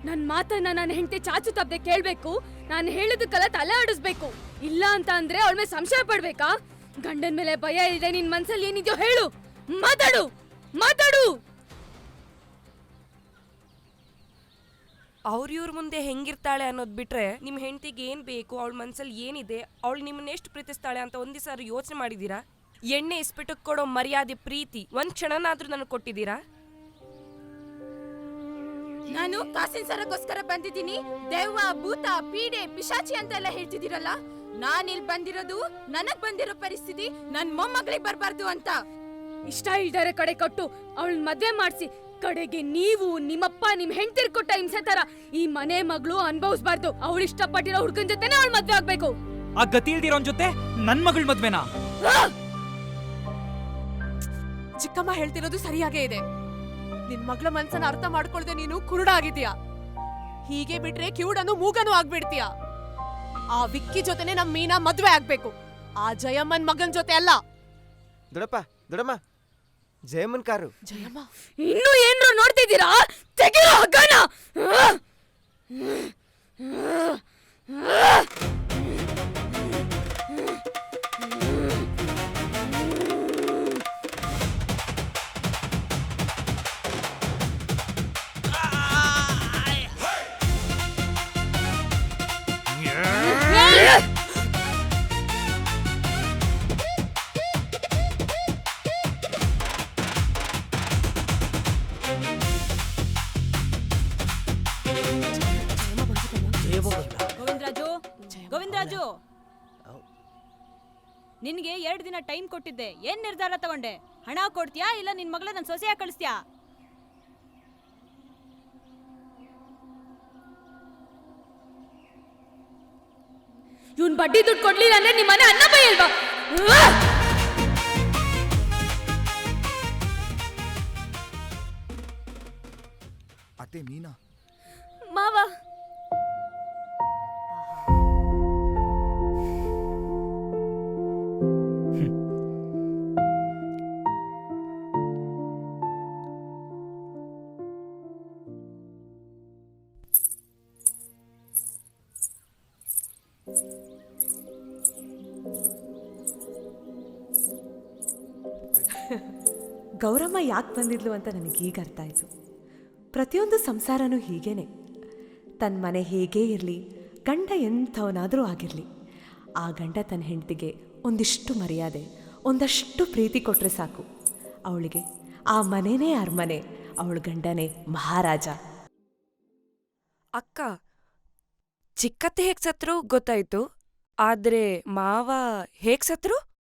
ನನ್ ಮಾತನ್ನ ನನ್ನ ಹೆಂಡತಿ ಚಾಚು ತಪ್ಪದೆ ಕೇಳ್ಬೇಕು. ನಾನು ಹೇಳೋದಕ್ಕೆಲ್ಲ ತಲೆ ಆಡಿಸ್ಬೇಕು. ಇಲ್ಲ ಅಂತ ಅಂದ್ರೆ ಅವಳ ಮೇಲೆ ಸಂಶಯ ಪಡ್ಬೇಕಾ? ಗಂಡನ ಮೇಲೆ ಭಯ ಇದೆ ನಿನ್ ಮನ್ಸಲ್ಲಿ ಏನಿದೆಯೋ ಹೇಳು. ಮಾತಾಡು ಮಾತಾಡು. ಇವ್ರ ಮುಂದೆ ಹೆಂಗಿರ್ತಾಳೆ ಅನ್ನೋದು ಬಿಟ್ರೆ ನಿಮ್ಮ ಹೆಂಡತಿಗೆ ಏನ್ ಬೇಕು, ಅವಳ ಮನ್ಸಲ್ಲಿ ಏನಿದೆ, ಅವಳು ನಿಮ್ಮನ್ನ ಎಷ್ಟು ಪ್ರೀತಿಸ್ತಾಳೆ ಅಂತ ಒಂದ್ ದಿವಸ ಯೋಚನೆ ಮಾಡಿದೀರಾ? ಎಣ್ಣೆ ಇಸ್ಪಿಟಕ್ಕೆ ಕೊಡೋ ಮರ್ಯಾದೆ ಪ್ರೀತಿ ಒಂದ್ ಕ್ಷಣನಾದ್ರೂ ನನಗೆ ಕೊಟ್ಟಿದ್ದೀರಾ? ನಾನು ಕಾಸಿನ ಸರಕ್ಕೋಸ್ಕರ ಬಂದಿದ್ದೀನಿ. ದೆವ್ವ ಭೂತ ಪೀಡೆ ಪಿಶಾಚಿ ಅಂತೆಲ್ಲ ಹೇಳ್ತಿದ್ದೀರಲ್ಲ, ನಾನ್ ಇಲ್ಲಿ ಬಂದಿರೋದು ನನಗ್ ಬಂದಿರೋ ಪರಿಸ್ಥಿತಿ ನನ್ ಮೊಮ್ಮಗಳಿಗೆ ಬರ್ಬಾರ್ದು ಅಂತ. ಇಷ್ಟ ಇಲ್ದಾರೆ ಕಡೆ ಕೊಟ್ಟು ಅವಳ ಮದ್ವೆ ಮಾಡ್ಸಿ ಕಡೆಗೆ ನೀವು ನಿಮ್ಮಪ್ಪ ನಿಮ್ ಹೆಂಡತಿರ್ ಕೊಟ್ಟ ಹಿಂಸೆ ತರ ಈ ಮನೆ ಮಗಳು ಅನ್ಭವಿಸ್ಬಾರ್ದು. ಅವಳು ಇಷ್ಟಪಟ್ಟಿರೋ ಹುಡ್ಕನ್ ಜೊತೆನೆ ಅವಳ ಮದ್ವೆ ಆಗ್ಬೇಕು. ಆ ಗತಿ ಇಲ್ದಿರೋನ್ ಜೊತೆ ನನ್ ಮಗಳ ಮದ್ವೆನಾ? ಚಿಕ್ಕಮ್ಮ ಹೇಳ್ತಿರೋದು ಸರಿಯಾಗೇ ಇದೆ. ನಿನ್ ಮಗಳ ಮನ್ಸನ್ನ ಅರ್ಥ ಮಾಡ್ಕೊಳ್ದೆ ನೀನು ಕುರುಡ ಆಗಿದ್ಯಾ. ಹೀಗೆ ಬಿಟ್ರೆ ಕಿವುಡನು ಮೂಗನು ಆಗ್ಬಿಡ್ತೀಯ. ಆ ವಿಕ್ಕಿ ಜೊತೆನೆ ನಮ್ ಮೀನಾ ಮದ್ವೆ ಆಗ್ಬೇಕು, ಆ ಜಯಮ್ಮನ್ ಮಗನ್ ಜೊತೆ ಅಲ್ಲ. ದೊಡಮ್ಮ ಜಯಮ್ಮನ್ ಕಾರು. ಜಯಮ್ಮ ಇನ್ನು ಏನ್ರು ನೋಡ್ತಿದ್ದೀರಾ? ತೆಗಿರೋ ಹಗ್ಗನ. ಗೋವಿಂದರಾಜು, ನಿನ್ಗೆ 2 ದಿನ ಟೈಮ್ ಕೊಟ್ಟಿದ್ದೆ. ಏನ್ ನಿರ್ಧಾರ ತಗೊಂಡೆ? ಹಣ ಕೊಡ್ತೀಯಾ ಇಲ್ಲ ನಿನ್ ಮಗಳ ನನ್ ಸೊಸೆಯಾಗಿ ಕಳಿಸ್ತೀಯಾ? ಇವ್ನ್ ಬಡ್ಡಿ ದುಡ್ಡು ಕೊಡ್ಲಿಲ್ಲ ಅಂದ್ರೆ ನಿಮ್ ಮನೆ ಅನ್ನ ಬೈಯಲ್ವಾ? ಅತ್ತೆ ಮೀನಾ, ಮಾವ ಗೌರಮ್ಮ ಯಾಕೆ ಬಂದಿದ್ಲು ಅಂತ ನನಗೀಗ ಅರ್ಥ ಆಯಿತು. ಪ್ರತಿಯೊಂದು ಸಂಸಾರನೂ ಹೀಗೇನೆ. ತನ್ನ ಮನೆ ಹೇಗೇ ಇರಲಿ, ಗಂಡ ಎಂಥವನಾದರೂ ಆಗಿರಲಿ, ಆ ಗಂಡ ತನ್ನ ಹೆಂಡತಿಗೆ ಒಂದಿಷ್ಟು ಮರ್ಯಾದೆ, ಒಂದಷ್ಟು ಪ್ರೀತಿ ಕೊಟ್ಟರೆ ಸಾಕು. ಅವಳಿಗೆ ಆ ಮನೆನೇ ಅರಮನೆ, ಅವಳ ಗಂಡನೇ ಮಹಾರಾಜ. ಅಕ್ಕ, ಚಿಕ್ಕತ್ತೆ ಹೇಗ್ ಸತ್ರು ಗೊತ್ತಾಯ್ತು, ಆದ್ರೆ ಮಾವ ಹೇಗ್ ಸತ್ರು?